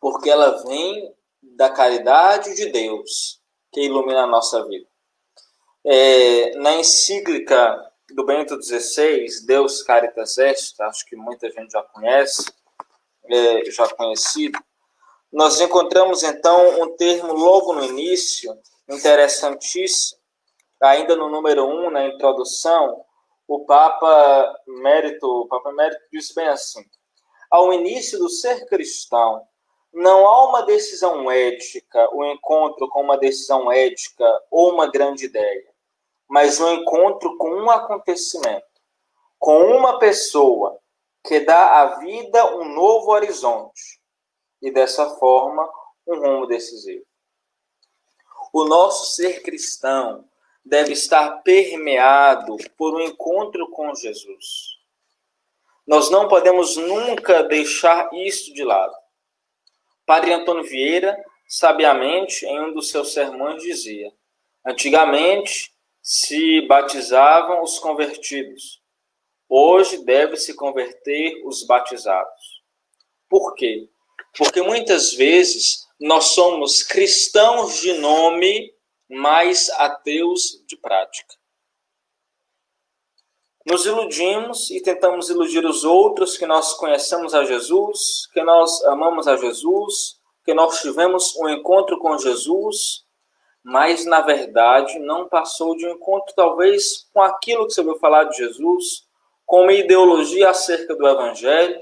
porque ela vem da caridade de Deus, que ilumina a nossa vida. Na encíclica do Bento XVI, Deus Caritas Est, acho que muita gente já conhece, já conhecido, nós encontramos então um termo logo no início, interessantíssimo, ainda no número 1, na introdução, o Papa Emérito diz bem assim: ao início do ser cristão, não há uma decisão ética, um encontro com uma decisão ética ou uma grande ideia, mas um encontro com um acontecimento, com uma pessoa que dá à vida um novo horizonte e, dessa forma, um rumo decisivo. O nosso ser cristão deve estar permeado por um encontro com Jesus. Nós não podemos nunca deixar isso de lado. Padre Antônio Vieira, sabiamente, em um dos seus sermões, dizia: antigamente se batizavam os convertidos, hoje deve-se converter os batizados. Por quê? Porque muitas vezes nós somos cristãos de nome, mas ateus de prática. Nos iludimos e tentamos iludir os outros que nós conhecemos a Jesus, que nós amamos a Jesus, que nós tivemos um encontro com Jesus, mas, na verdade, não passou de um encontro, talvez, com aquilo que você ouviu falar de Jesus, com uma ideologia acerca do Evangelho,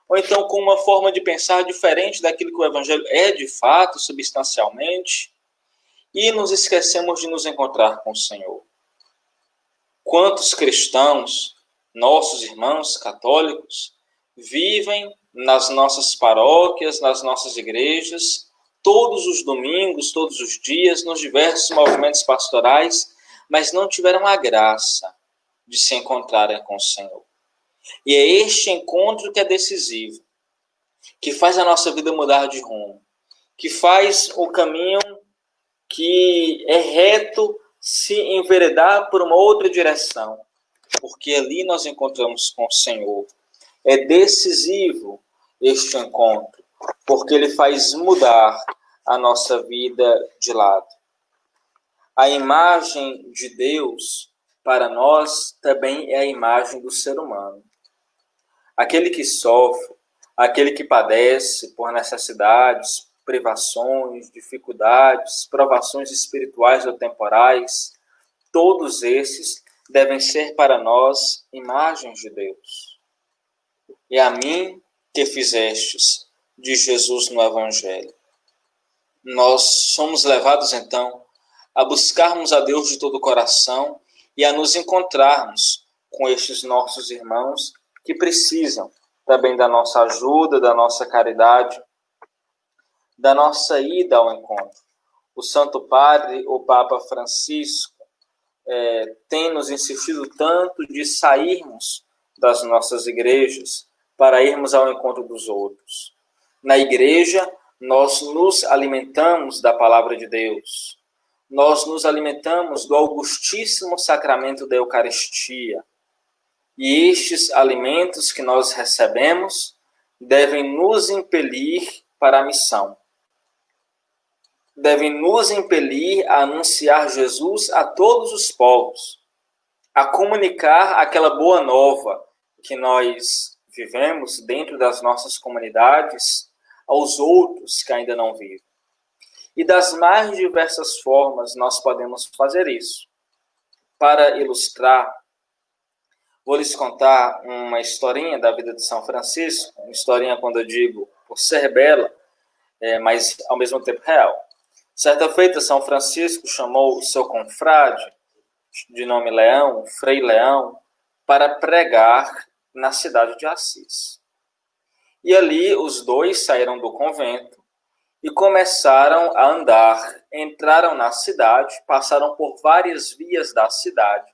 ou então com uma forma de pensar diferente daquilo que o Evangelho é de fato, substancialmente, e nos esquecemos de nos encontrar com o Senhor. Quantos cristãos, nossos irmãos católicos, vivem nas nossas paróquias, nas nossas igrejas, todos os domingos, todos os dias, nos diversos movimentos pastorais, mas não tiveram a graça de se encontrarem com o Senhor. E é este encontro que é decisivo, que faz a nossa vida mudar de rumo, que faz o caminho que é reto se enveredar por uma outra direção. porque ali nós encontramos com o Senhor. É decisivo este encontro, porque ele faz mudar a nossa vida de lado. A imagem de Deus, para nós, também é a imagem do ser humano. Aquele que sofre, aquele que padece por necessidades, privações, dificuldades, provações espirituais ou temporais, todos esses devem ser para nós imagens de Deus. E a mim que fizestes, diz Jesus no Evangelho. Nós somos levados, então, a buscarmos a Deus de todo o coração e a nos encontrarmos com estes nossos irmãos que precisam também da nossa ajuda, da nossa caridade, da nossa ida ao encontro. O Santo Padre, o Papa Francisco, tem nos insistido tanto de sairmos das nossas igrejas para irmos ao encontro dos outros. Na igreja, nós nos alimentamos da palavra de Deus. Nós nos alimentamos do augustíssimo sacramento da Eucaristia. E estes alimentos que nós recebemos devem nos impelir para a missão. Devem nos impelir a anunciar Jesus a todos os povos, a comunicar aquela boa nova que nós vivemos dentro das nossas comunidades aos outros que ainda não vivem. E das mais diversas formas nós podemos fazer isso. Para ilustrar, vou lhes contar uma historinha da vida de São Francisco, uma historinha, quando eu digo por ser bela, mas ao mesmo tempo real. Certa feita, São Francisco chamou o seu confrade, de nome Leão, Frei Leão, para pregar na cidade de Assis. E ali os dois saíram do convento e começaram a andar. Entraram na cidade, passaram por várias vias da cidade.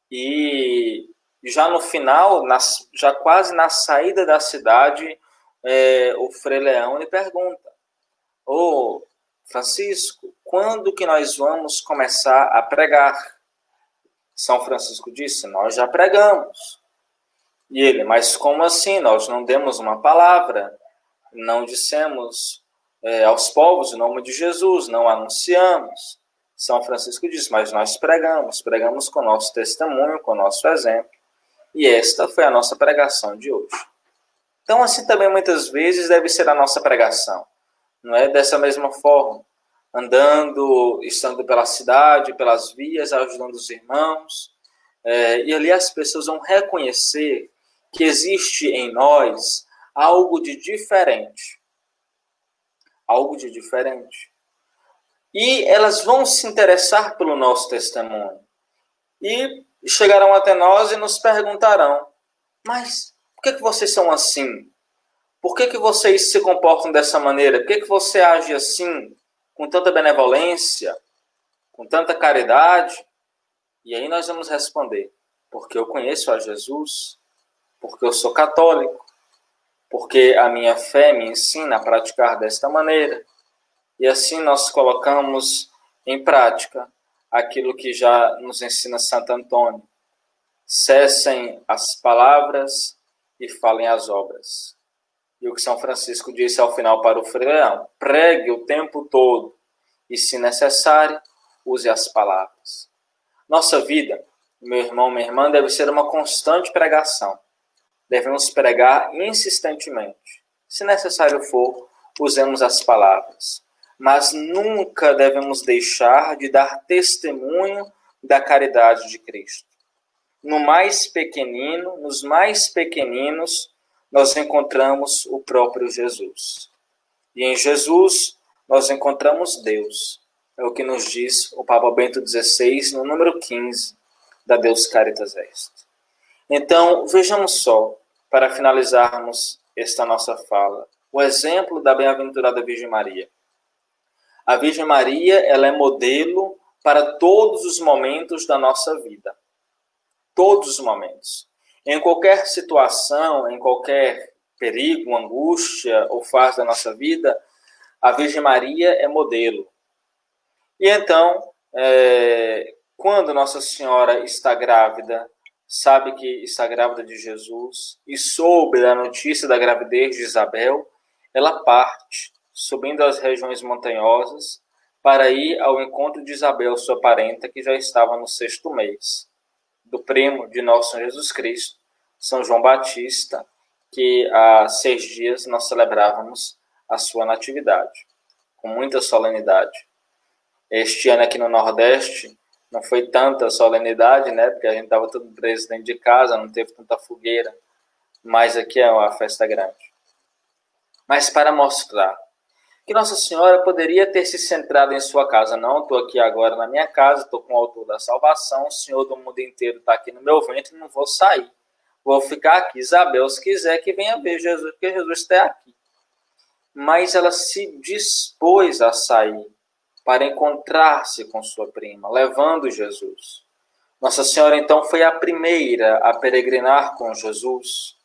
E já no final, já quase na saída da cidade, o Frei Leão lhe pergunta: Ô Francisco, quando que nós vamos começar a pregar? São Francisco disse: nós já pregamos. E ele: mas como assim? Nós não demos uma palavra, não dissemos aos povos o nome de Jesus, não anunciamos. São Francisco disse: mas nós pregamos com o nosso testemunho, com o nosso exemplo. E esta foi a nossa pregação de hoje. Então, assim também muitas vezes deve ser a nossa pregação. Não é dessa mesma forma, andando, estando pela cidade, pelas vias, ajudando os irmãos. E ali as pessoas vão reconhecer que existe em nós algo de diferente. Algo de diferente. E elas vão se interessar pelo nosso testemunho. E chegarão até nós e nos perguntarão: mas por que vocês são assim? Por que vocês se comportam dessa maneira? Por que você age assim, com tanta benevolência, com tanta caridade? E aí nós vamos responder: porque eu conheço a Jesus, porque eu sou católico, porque a minha fé me ensina a praticar desta maneira. E assim nós colocamos em prática aquilo que já nos ensina Santo Antônio: cessem as palavras e falem as obras. E o que São Francisco disse ao final para o Frei Leão: pregue o tempo todo e, se necessário, use as palavras. Nossa vida, meu irmão, minha irmã, deve ser uma constante pregação. Devemos pregar insistentemente. Se necessário for, usemos as palavras. Mas nunca devemos deixar de dar testemunho da caridade de Cristo. No mais pequenino, nos mais pequeninos, nós encontramos o próprio Jesus. E em Jesus, nós encontramos Deus. É o que nos diz o Papa Bento XVI, no número 15 da Deus Caritas Est. Então, vejamos só, para finalizarmos esta nossa fala, o exemplo da bem-aventurada Virgem Maria. A Virgem Maria, ela é modelo para todos os momentos da nossa vida. Todos os momentos. Em qualquer situação, em qualquer perigo, angústia ou fase da nossa vida, a Virgem Maria é modelo. E então, quando Nossa Senhora está grávida sabe que está grávida de Jesus e soube da notícia da gravidez de Isabel, ela parte, subindo as regiões montanhosas, para ir ao encontro de Isabel, sua parenta, que já estava no 6º mês, do primo de nosso Senhor Jesus Cristo, São João Batista, que há 6 dias nós celebrávamos a sua natividade, com muita solenidade. Este ano aqui no Nordeste não foi tanta solenidade, né? Porque a gente estava todo preso dentro de casa, não teve tanta fogueira, mas aqui é uma festa grande. Mas para mostrar que Nossa Senhora poderia ter se centrado em sua casa. Não, estou aqui agora na minha casa, estou com o autor da salvação, o Senhor do mundo inteiro está aqui no meu ventre, não vou sair. Vou ficar aqui. Isabel, se quiser, que venha ver Jesus, porque Jesus está aqui. Mas ela se dispôs a sair para encontrar-se com sua prima, levando Jesus. Nossa Senhora, então, foi a primeira a peregrinar com Jesus.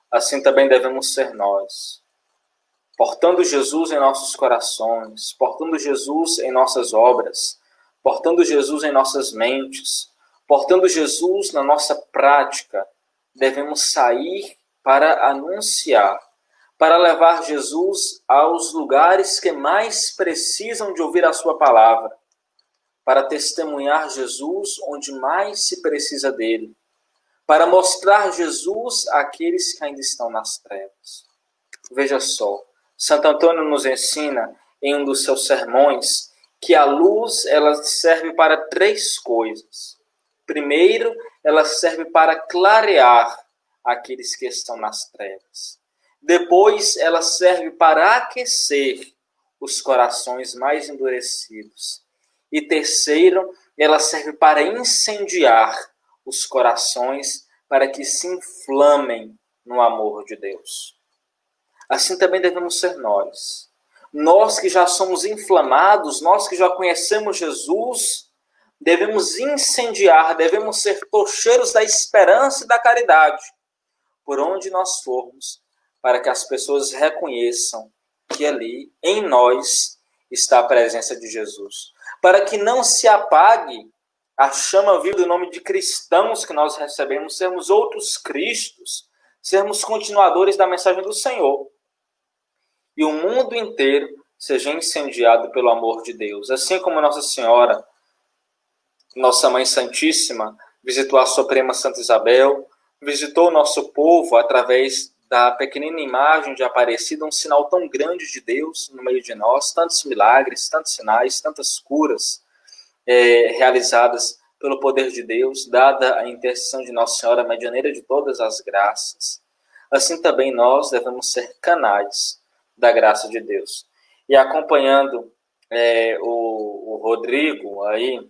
Assim também devemos ser nós. Portando Jesus em nossos corações, portando Jesus em nossas obras, portando Jesus em nossas mentes, portando Jesus na nossa prática, devemos sair para anunciar, para levar Jesus aos lugares que mais precisam de ouvir a sua palavra, para testemunhar Jesus onde mais se precisa dele, para mostrar Jesus àqueles que ainda estão nas trevas. Veja só, Santo Antônio nos ensina, em um dos seus sermões, que a luz ela serve para 3 coisas. Primeiro, ela serve para clarear aqueles que estão nas trevas. Depois, ela serve para aquecer os corações mais endurecidos. E terceiro, ela serve para incendiar os corações para que se inflamem no amor de Deus. Assim também devemos ser nós. Nós que já somos inflamados, nós que já conhecemos Jesus, devemos incendiar, devemos ser tocheiros da esperança e da caridade, por onde nós formos, para que as pessoas reconheçam que ali, em nós, está a presença de Jesus. Para que não se apague a chama viva do nome de cristãos que nós recebemos, sermos outros Cristos, sermos continuadores da mensagem do Senhor. E o mundo inteiro seja incendiado pelo amor de Deus. Assim como Nossa Senhora, Nossa Mãe Santíssima, visitou a sua prima Santa Isabel, visitou o nosso povo através da pequenina imagem de Aparecida, um sinal tão grande de Deus no meio de nós, tantos milagres, tantos sinais, tantas curas realizadas pelo poder de Deus, dada a intercessão de Nossa Senhora, medianeira de todas as graças. Assim também nós devemos ser canais da graça de Deus. E acompanhando o Rodrigo aí,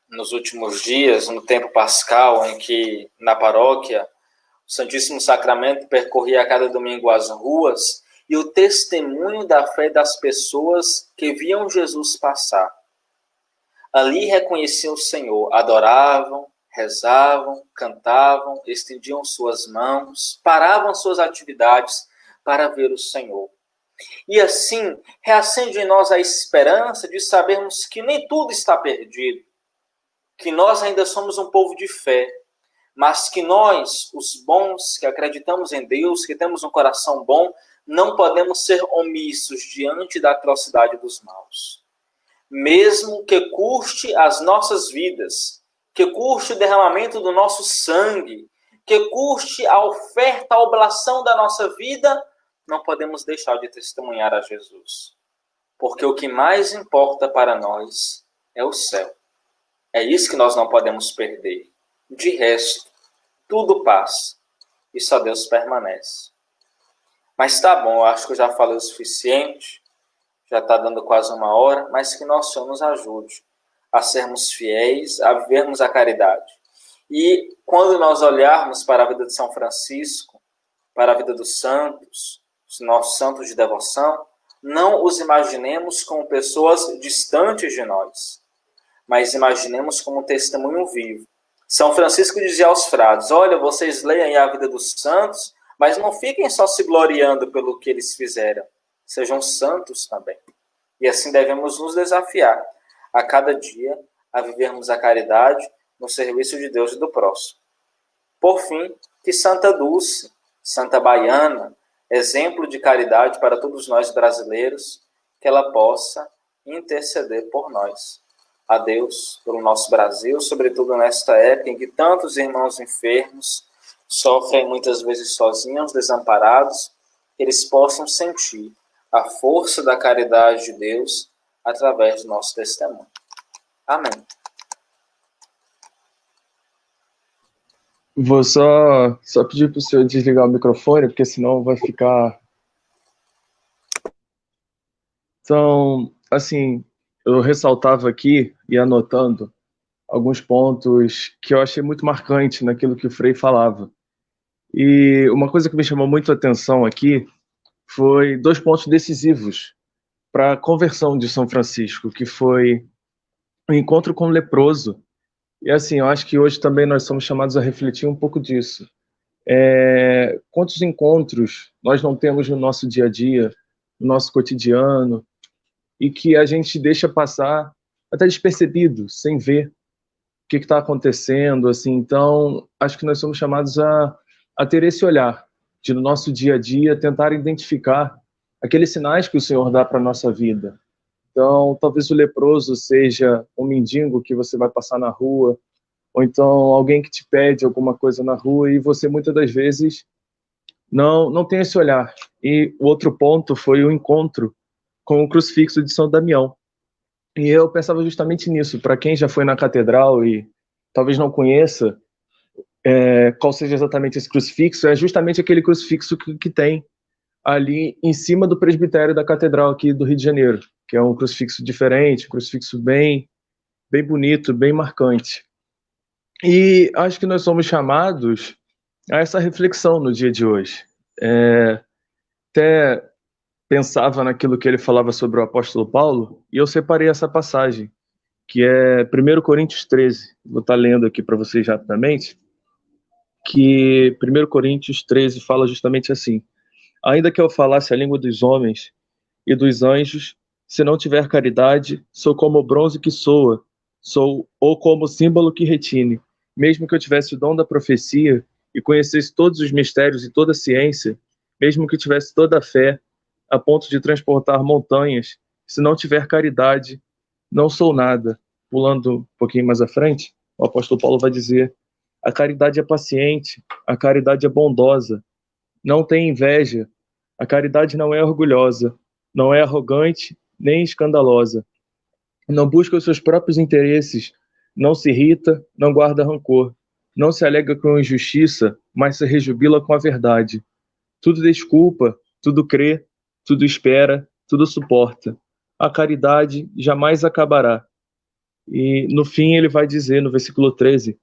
nos últimos dias, no tempo pascal, em que na paróquia o Santíssimo Sacramento percorria a cada domingo as ruas, e o testemunho da fé das pessoas que viam Jesus passar. Ali reconheciam o Senhor, adoravam, rezavam, cantavam, estendiam suas mãos, paravam suas atividades para ver o Senhor. E assim, reacende em nós a esperança de sabermos que nem tudo está perdido, que nós ainda somos um povo de fé, mas que nós, os bons, que acreditamos em Deus, que temos um coração bom, não podemos ser omissos diante da atrocidade dos maus. Mesmo que custe as nossas vidas, que custe o derramamento do nosso sangue, que custe a oferta, a oblação da nossa vida, não podemos deixar de testemunhar a Jesus. Porque o que mais importa para nós é o céu. É isso que nós não podemos perder. De resto, tudo passa e só Deus permanece. Mas tá bom, eu acho que eu já falei o suficiente, já está dando quase 1 hora, mas que nosso Senhor nos ajude a sermos fiéis, a vivermos a caridade. E quando nós olharmos para a vida de São Francisco, para a vida dos santos, os nossos santos de devoção, não os imaginemos como pessoas distantes de nós, mas imaginemos como um testemunho vivo. São Francisco dizia aos frades: olha, vocês leem a vida dos santos, mas não fiquem só se gloriando pelo que eles fizeram. Sejam santos também. E assim devemos nos desafiar a cada dia a vivermos a caridade no serviço de Deus e do próximo. Por fim, que Santa Dulce, Santa Baiana, exemplo de caridade para todos nós brasileiros, que ela possa interceder por nós. A Deus, pelo nosso Brasil, sobretudo nesta época em que tantos irmãos enfermos sofrem muitas vezes sozinhos, desamparados, que eles possam sentir a força da caridade de Deus através do nosso testemunho. Amém. Vou só pedir para o senhor desligar o microfone, porque senão vai ficar... Então, assim, eu ressaltava aqui e anotando alguns pontos que eu achei muito marcante naquilo que o Frei falava. E uma coisa que me chamou muito a atenção aqui foi 2 pontos decisivos para a conversão de São Francisco, que foi o encontro com o leproso. E assim, eu acho que hoje também nós somos chamados a refletir um pouco disso. Quantos encontros nós não temos no nosso dia a dia, no nosso cotidiano, e que a gente deixa passar até despercebido, sem ver o que está acontecendo, assim. Então, acho que nós somos chamados a ter esse olhar de, no nosso dia a dia, tentar identificar aqueles sinais que o Senhor dá para a nossa vida. Então, talvez o leproso seja um mendigo que você vai passar na rua, ou então alguém que te pede alguma coisa na rua e você, muitas das vezes, não tem esse olhar. E o outro ponto foi o encontro com o crucifixo de São Damião. E eu pensava justamente nisso. Para quem já foi na catedral e talvez não conheça qual seja exatamente esse crucifixo, é justamente aquele crucifixo que tem ali em cima do presbitério da catedral aqui do Rio de Janeiro, que é um crucifixo diferente, um crucifixo bem bonito, bem marcante. E acho que nós somos chamados a essa reflexão no dia de hoje. Até pensava naquilo que ele falava sobre o apóstolo Paulo, e eu separei essa passagem, que é 1 Coríntios 13. Vou estar lendo aqui para vocês rapidamente, que 1 Coríntios 13 fala justamente assim: ainda que eu falasse a língua dos homens e dos anjos, se não tiver caridade, sou como o bronze que soa, ou como o símbolo que retine. Mesmo que eu tivesse o dom da profecia e conhecesse todos os mistérios e toda a ciência, mesmo que tivesse toda a fé, a ponto de transportar montanhas, se não tiver caridade, não sou nada. Pulando um pouquinho mais à frente, o apóstolo Paulo vai dizer: a caridade é paciente, a caridade é bondosa, não tem inveja, a caridade não é orgulhosa, não é arrogante nem escandalosa, não busca os seus próprios interesses, não se irrita, não guarda rancor, não se alega com a injustiça, mas se rejubila com a verdade. Tudo desculpa, tudo crê, tudo espera, tudo suporta. A caridade jamais acabará. E no fim ele vai dizer, no versículo 13,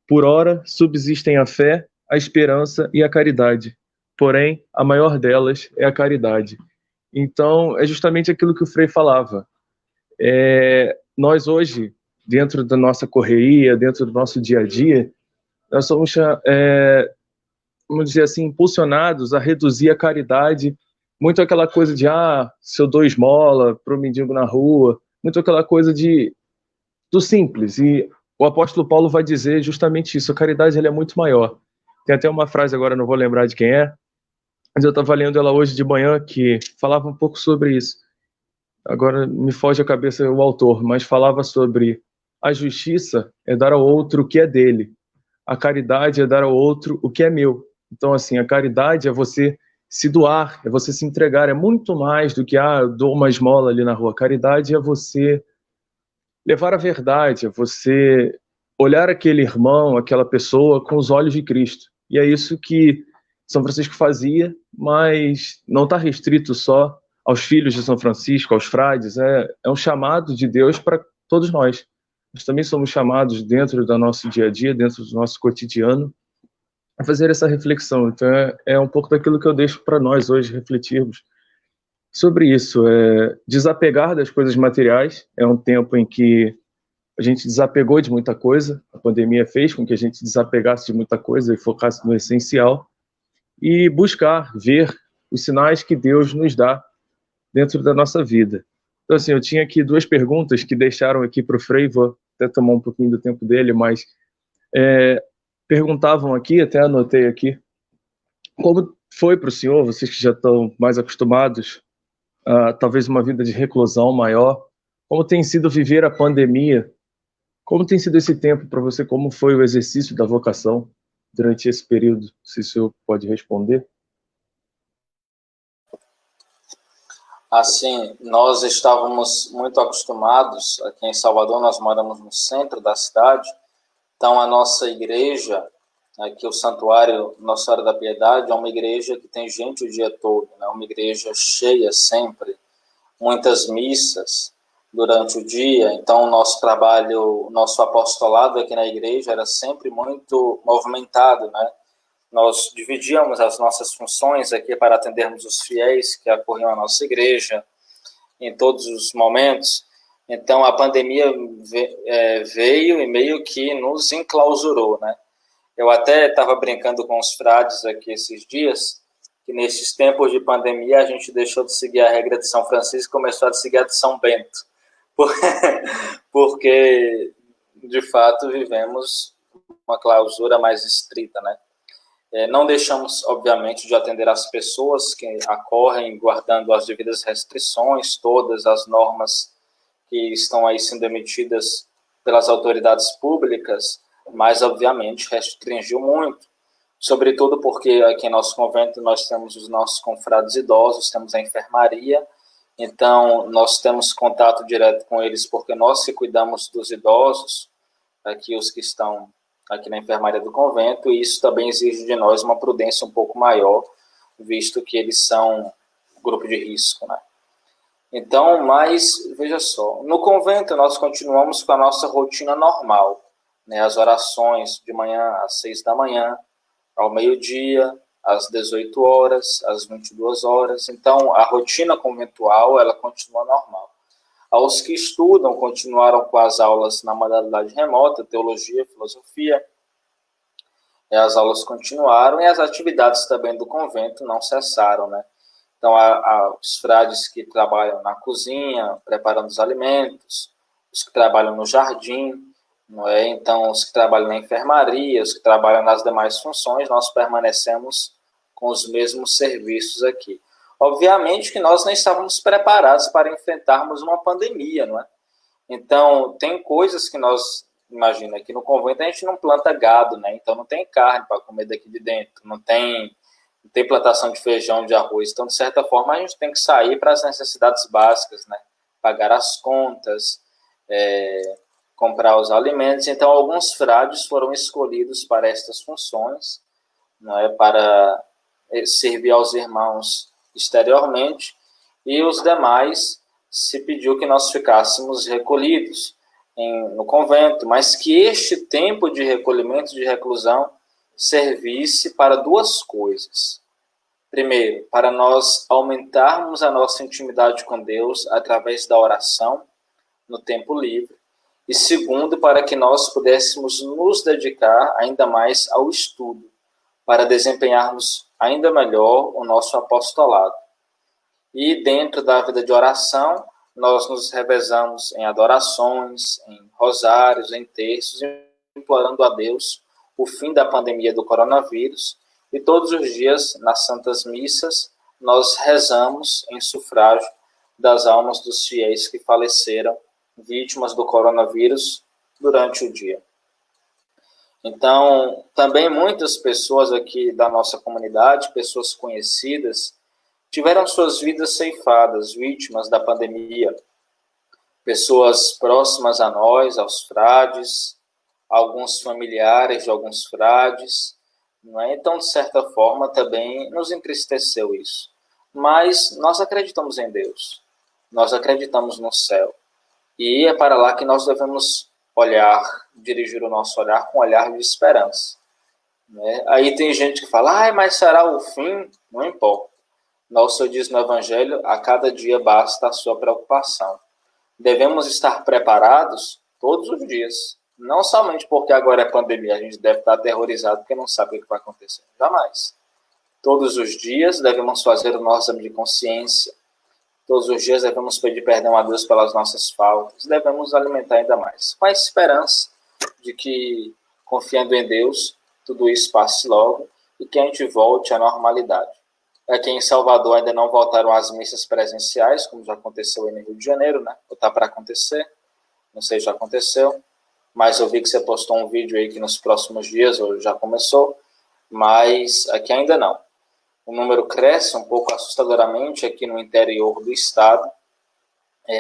por ora subsistem a fé, a esperança e a caridade. Porém, a maior delas é a caridade. Então, é justamente aquilo que o Frei falava. Nós hoje, dentro da nossa correria, dentro do nosso dia a dia, nós somos, vamos dizer assim, impulsionados a reduzir a caridade, muito aquela coisa de, se eu dou esmola para o mendigo na rua, muito aquela coisa do simples. E o apóstolo Paulo vai dizer justamente isso: a caridade ela é muito maior. Tem até uma frase, agora não vou lembrar de quem é, mas eu estava lendo ela hoje de manhã, que falava um pouco sobre isso. Agora me foge a cabeça o autor, mas falava sobre a justiça é dar ao outro o que é dele, a caridade é dar ao outro o que é meu. Então, assim, a caridade é você se doar, é você se entregar, é muito mais do que, eu dou uma esmola ali na rua. A caridade é você levar a verdade, é você olhar aquele irmão, aquela pessoa com os olhos de Cristo. E é isso que São Francisco fazia, mas não está restrito só aos filhos de São Francisco, aos frades. É um chamado de Deus para todos nós. Nós também somos chamados dentro do nosso dia a dia, dentro do nosso cotidiano, a fazer essa reflexão. Então é um pouco daquilo que eu deixo para nós hoje refletirmos sobre isso. Desapegar das coisas materiais. É um tempo em que a gente desapegou de muita coisa, a pandemia fez com que a gente desapegasse de muita coisa e focasse no essencial, e buscar ver os sinais que Deus nos dá dentro da nossa vida. Então, assim, eu tinha aqui 2 perguntas que deixaram aqui para o Frei, vou até tomar um pouquinho do tempo dele, mas perguntavam aqui, até anotei aqui, como foi para o senhor, vocês que já estão mais acostumados, talvez uma vida de reclusão maior, como tem sido viver a pandemia? Como tem sido esse tempo para você? Como foi o exercício da vocação durante esse período? Se o senhor pode responder. Assim, nós estávamos muito acostumados, aqui em Salvador, nós moramos no centro da cidade, então a nossa igreja, aqui o Santuário Nossa Senhora da Piedade, é uma igreja que tem gente o dia todo, né? Uma igreja cheia sempre, muitas missas durante o dia, então o nosso trabalho, o nosso apostolado aqui na igreja era sempre muito movimentado, né? Nós dividíamos as nossas funções aqui para atendermos os fiéis que acorriam à nossa igreja em todos os momentos. Então, a pandemia veio e meio que nos enclausurou, né? Eu até estava brincando com os frades aqui esses dias, que nesses tempos de pandemia a gente deixou de seguir a regra de São Francisco e começou a seguir a de São Bento. Porque, de fato, vivemos uma clausura mais estrita, né? Não deixamos, obviamente, de atender as pessoas que acorrem guardando as devidas restrições, todas as normas que estão aí sendo emitidas pelas autoridades públicas, mas, obviamente, restringiu muito, sobretudo porque aqui em nosso convento nós temos os nossos confrades idosos, temos a enfermaria, então nós temos contato direto com eles porque nós que cuidamos dos idosos, aqui os que estão aqui na enfermaria do convento, e isso também exige de nós uma prudência um pouco maior, visto que eles são grupo de risco, né? Então, mas, veja só, no convento nós continuamos com a nossa rotina normal, né? As orações de manhã às 6 da manhã, ao meio-dia, às 18 horas, às 22 horas. Então, a rotina conventual, ela continua normal. Aos que estudam, continuaram com as aulas na modalidade remota, teologia, filosofia. As aulas continuaram e as atividades também do convento não cessaram, né? Então, os frades que trabalham na cozinha, preparando os alimentos, os que trabalham no jardim, não é? Então, os que trabalham na enfermaria, os que trabalham nas demais funções, nós permanecemos com os mesmos serviços aqui. Obviamente que nós não estávamos preparados para enfrentarmos uma pandemia, não é? Então, tem coisas que nós, imagina, aqui no convento a gente não planta gado, né? Então não tem carne para comer daqui de dentro, não tem plantação de feijão, de arroz. Então, de certa forma, a gente tem que sair para as necessidades básicas, né? Pagar as contas, comprar os alimentos. Então, alguns frades foram escolhidos para estas funções, não é? Para servir aos irmãos exteriormente, e os demais se pediu que nós ficássemos recolhidos no convento, mas que este tempo de recolhimento, de reclusão, servisse para duas coisas. Primeiro, para nós aumentarmos a nossa intimidade com Deus através da oração, no tempo livre, e segundo, para que nós pudéssemos nos dedicar ainda mais ao estudo, para desempenharmos ainda melhor o nosso apostolado. E dentro da vida de oração, nós nos revezamos em adorações, em rosários, em terços, implorando a Deus o fim da pandemia do coronavírus. E todos os dias, nas santas missas, nós rezamos em sufrágio das almas dos fiéis que faleceram, vítimas do coronavírus, durante o dia. Então, também muitas pessoas aqui da nossa comunidade, pessoas conhecidas, tiveram suas vidas ceifadas, vítimas da pandemia. Pessoas próximas a nós, aos frades, alguns familiares de alguns frades, não é? Então, de certa forma, também nos entristeceu isso. Mas nós acreditamos em Deus, nós acreditamos no céu. E é para lá que nós devemos olhar, dirigir o nosso olhar com um olhar de esperança. Né? Aí tem gente que fala, mas será o fim? Não importa. Nosso Senhor diz no Evangelho, a cada dia basta a sua preocupação. Devemos estar preparados todos os dias. Não somente porque agora é pandemia, a gente deve estar aterrorizado porque não sabe o que vai acontecer. Jamais. Todos os dias devemos fazer o nosso exame de consciência. Todos os dias devemos pedir perdão a Deus pelas nossas faltas. Devemos nos alimentar ainda mais, com a esperança de que, confiando em Deus, tudo isso passe logo e que a gente volte à normalidade. Aqui em Salvador ainda não voltaram as missas presenciais, como já aconteceu aí no Rio de Janeiro, né? Ou está para acontecer, não sei se já aconteceu, mas eu vi que você postou um vídeo aí que nos próximos dias, ou já começou, mas aqui ainda não. O número cresce um pouco assustadoramente aqui no interior do estado.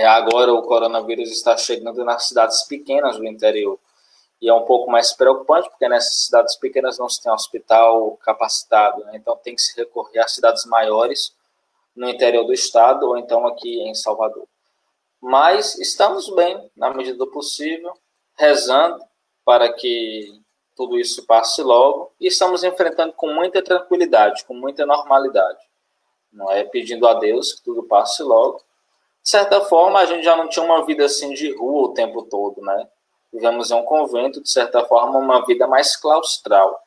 Agora o coronavírus está chegando nas cidades pequenas do interior. E é um pouco mais preocupante, porque nessas cidades pequenas não se tem hospital capacitado, né? Então tem que se recorrer a cidades maiores no interior do estado, ou então aqui em Salvador. Mas estamos bem, na medida do possível, rezando para que tudo isso passe logo, e estamos enfrentando com muita tranquilidade, com muita normalidade. Não é pedindo a Deus que tudo passe logo. De certa forma, a gente já não tinha uma vida assim de rua o tempo todo, né? Vivemos em um convento, de certa forma, uma vida mais claustral.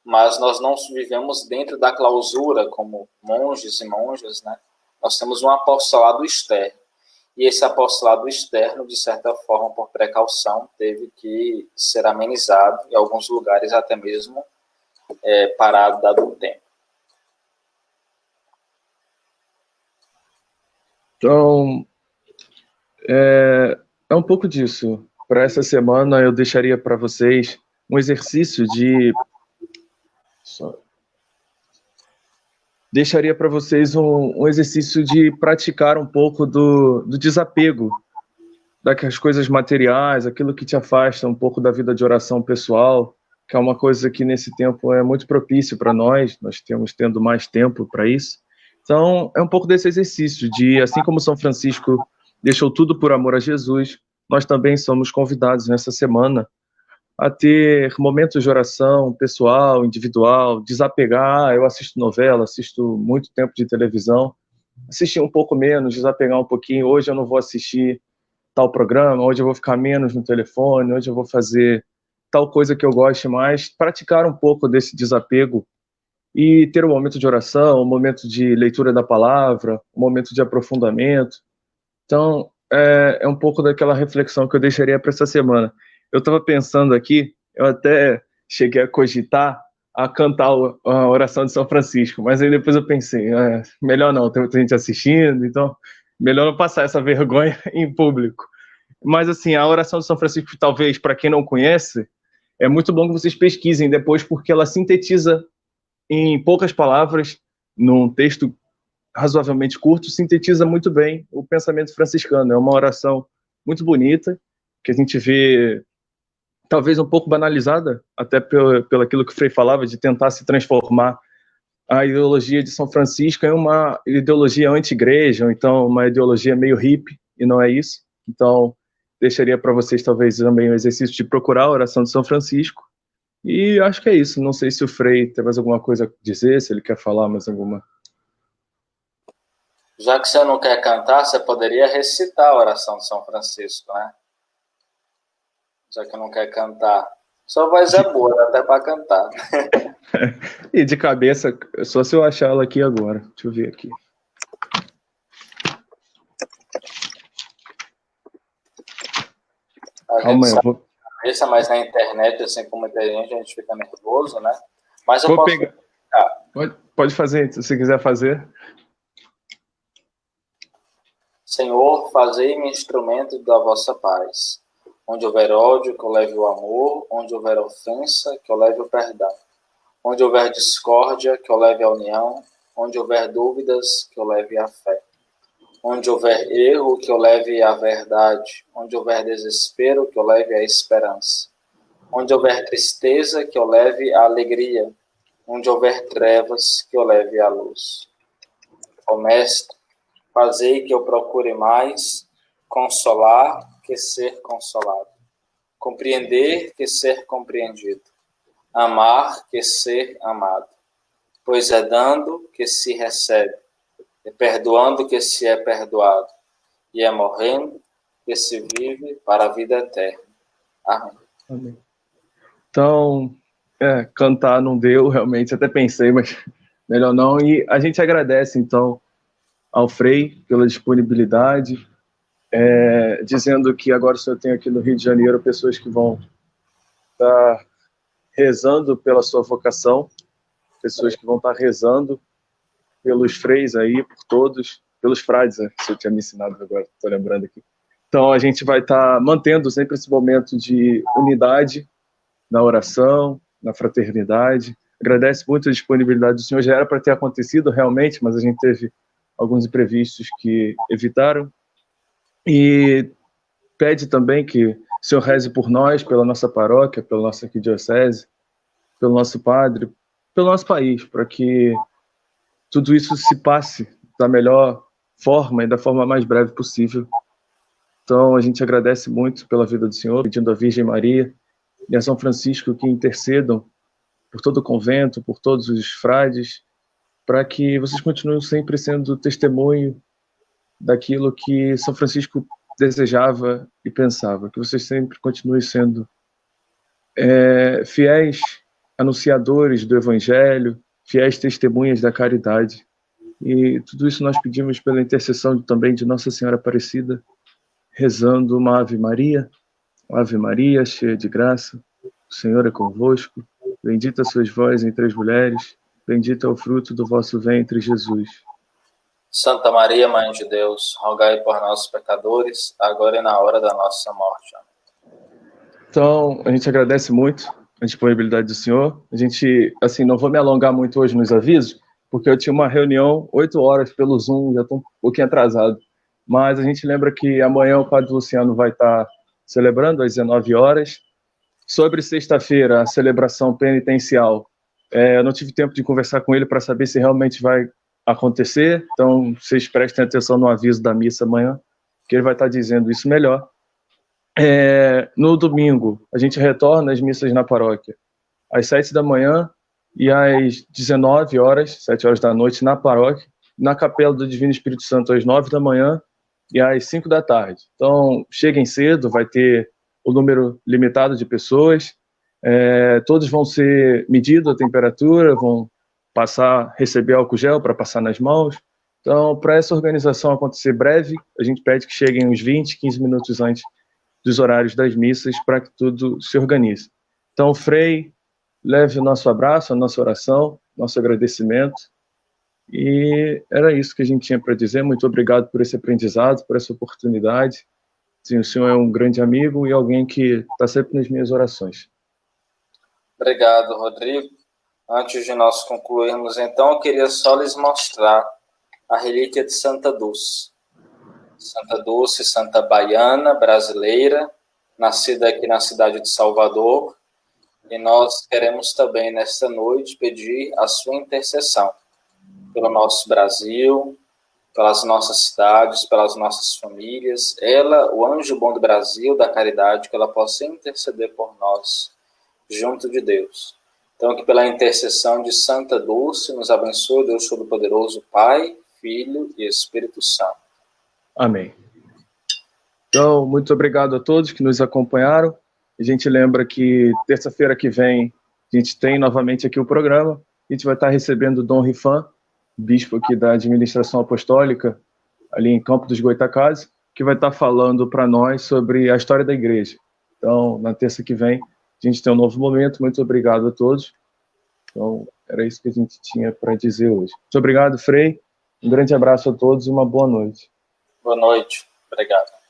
Mas nós não vivemos dentro da clausura como monges e monjas, né? Nós temos um apostolado externo. E esse apostolado externo, de certa forma, por precaução, teve que ser amenizado, em alguns lugares até mesmo parado, dado um tempo. Então, é um pouco disso. Para essa semana, eu deixaria para vocês um exercício de... Deixaria para vocês um exercício de praticar um pouco do desapego das coisas materiais, aquilo que te afasta um pouco da vida de oração pessoal, que é uma coisa que nesse tempo é muito propício para nós temos tendo mais tempo para isso. Então, é um pouco desse exercício de, assim como São Francisco deixou tudo por amor a Jesus, nós também somos convidados nessa semana a ter momentos de oração pessoal, individual, desapegar. Eu assisto novela, assisto muito tempo de televisão, assistir um pouco menos, desapegar um pouquinho. Hoje eu não vou assistir tal programa, hoje eu vou ficar menos no telefone, hoje eu vou fazer tal coisa que eu goste mais, praticar um pouco desse desapego e ter um momento de oração, um momento de leitura da palavra, um momento de aprofundamento. Então, é um pouco daquela reflexão que eu deixaria para essa semana. Eu estava pensando aqui, eu até cheguei a cogitar a cantar a oração de São Francisco, mas aí depois eu pensei, melhor não, tem muita gente assistindo, então melhor não passar essa vergonha em público. Mas assim, a oração de São Francisco, talvez, para quem não conhece, é muito bom que vocês pesquisem depois, porque ela sintetiza em poucas palavras, num texto razoavelmente curto, sintetiza muito bem o pensamento franciscano. É uma oração muito bonita, que a gente vê talvez um pouco banalizada, até pelo aquilo que o Frei falava, de tentar se transformar a ideologia de São Francisco em uma ideologia anti-igreja, ou então uma ideologia meio hippie, e não é isso. Então, deixaria para vocês talvez também o exercício de procurar a oração de São Francisco, e acho que é isso. Não sei se o Frei tem mais alguma coisa a dizer, se ele quer falar mais alguma. Já que você não quer cantar, você poderia recitar a oração de São Francisco, né? Já que não quer cantar. Sua voz é boa, dá até para cantar. E de cabeça, só se eu achar ela aqui agora. Deixa eu ver aqui. Calma aí, eu vou... Cabeça, mas na internet, assim como muita gente, a gente fica nervoso, né? Mas eu vou posso... pegar. Pode fazer, se você quiser fazer. Senhor, fazei-me instrumento da vossa paz. Onde houver ódio, que eu leve o amor. Onde houver ofensa, que eu leve o perdão. Onde houver discórdia, que eu leve a união. Onde houver dúvidas, que eu leve a fé. Onde houver erro, que eu leve a verdade. Onde houver desespero, que eu leve a esperança. Onde houver tristeza, que eu leve a alegria. Onde houver trevas, que eu leve a luz. Ó Mestre, fazei que eu procure mais consolar que ser consolado, compreender que ser compreendido, amar que ser amado, pois é dando que se recebe, é perdoando que se é perdoado, e é morrendo que se vive para a vida eterna. Amém. Amém. Então, cantar não deu, realmente, até pensei, mas melhor não. E a gente agradece, então, ao Frei pela disponibilidade, dizendo que agora o senhor tem aqui no Rio de Janeiro pessoas que vão estar rezando pela sua vocação, pessoas que vão estar rezando pelos freis aí, por todos, pelos frades, né? Se eu tinha me ensinado agora, estou lembrando aqui. Então, a gente vai estar mantendo sempre esse momento de unidade na oração, na fraternidade. Agradece muito a disponibilidade do senhor. Já era para ter acontecido realmente, mas a gente teve alguns imprevistos que evitaram. E pede também que o senhor reze por nós, pela nossa paróquia, pela nossa arquidiocese, pelo nosso padre, pelo nosso país, para que tudo isso se passe da melhor forma e da forma mais breve possível. Então, a gente agradece muito pela vida do senhor, pedindo à Virgem Maria e a São Francisco que intercedam por todo o convento, por todos os frades, para que vocês continuem sempre sendo testemunho daquilo que São Francisco desejava e pensava, que vocês sempre continuem sendo fiéis anunciadores do Evangelho, fiéis testemunhas da caridade. E tudo isso nós pedimos pela intercessão também de Nossa Senhora Aparecida, rezando uma Ave Maria, cheia de graça, o Senhor é convosco, bendita sois vós entre as mulheres, bendito é o fruto do vosso ventre, Jesus. Santa Maria, Mãe de Deus, rogai por nós pecadores, agora e na hora da nossa morte. Então, a gente agradece muito a disponibilidade do senhor. A gente, assim, não vou me alongar muito hoje nos avisos, porque eu tinha uma reunião 8 horas pelo Zoom, já estou um pouquinho atrasado. Mas a gente lembra que amanhã o Padre Luciano vai estar celebrando às 19 horas. Sobre sexta-feira, a celebração penitencial, eu não tive tempo de conversar com ele para saber se realmente vai acontecer, então vocês prestem atenção no aviso da missa amanhã, que ele vai estar dizendo isso melhor. No domingo, a gente retorna às missas na paróquia, às 7 da manhã e às 19 horas, 7 horas da noite, na paróquia, na Capela do Divino Espírito Santo, às 9 da manhã e às 5 da tarde. Então, cheguem cedo, vai ter o número limitado de pessoas, todos vão ser medidos a temperatura, vão receber álcool gel para passar nas mãos. Então, para essa organização acontecer breve, a gente pede que cheguem uns 20, 15 minutos antes dos horários das missas para que tudo se organize. Então, Frei, leve o nosso abraço, a nossa oração, nosso agradecimento. E era isso que a gente tinha para dizer. Muito obrigado por esse aprendizado, por essa oportunidade. Sim, o senhor é um grande amigo e alguém que está sempre nas minhas orações. Obrigado, Rodrigo. Antes de nós concluirmos, então, eu queria só lhes mostrar a relíquia de Santa Dulce. Santa Dulce, santa baiana, brasileira, nascida aqui na cidade de Salvador. E nós queremos também, nesta noite, pedir a sua intercessão pelo nosso Brasil, pelas nossas cidades, pelas nossas famílias. Ela, o anjo bom do Brasil, da caridade, que ela possa interceder por nós, junto de Deus. Então, que pela intercessão de Santa Dulce, nos abençoe Deus Todo-Poderoso, Pai, Filho e Espírito Santo. Amém. Então, muito obrigado a todos que nos acompanharam. A gente lembra que terça-feira que vem a gente tem novamente aqui o programa. A gente vai estar recebendo o Dom Rifan, bispo aqui da administração apostólica, ali em Campo dos Goitacazes, que vai estar falando para nós sobre a história da igreja. Então, na terça que vem, a gente tem um novo momento. Muito obrigado a todos. Então, era isso que a gente tinha para dizer hoje. Muito obrigado, Frei. Um grande abraço a todos e uma boa noite. Boa noite. Obrigado.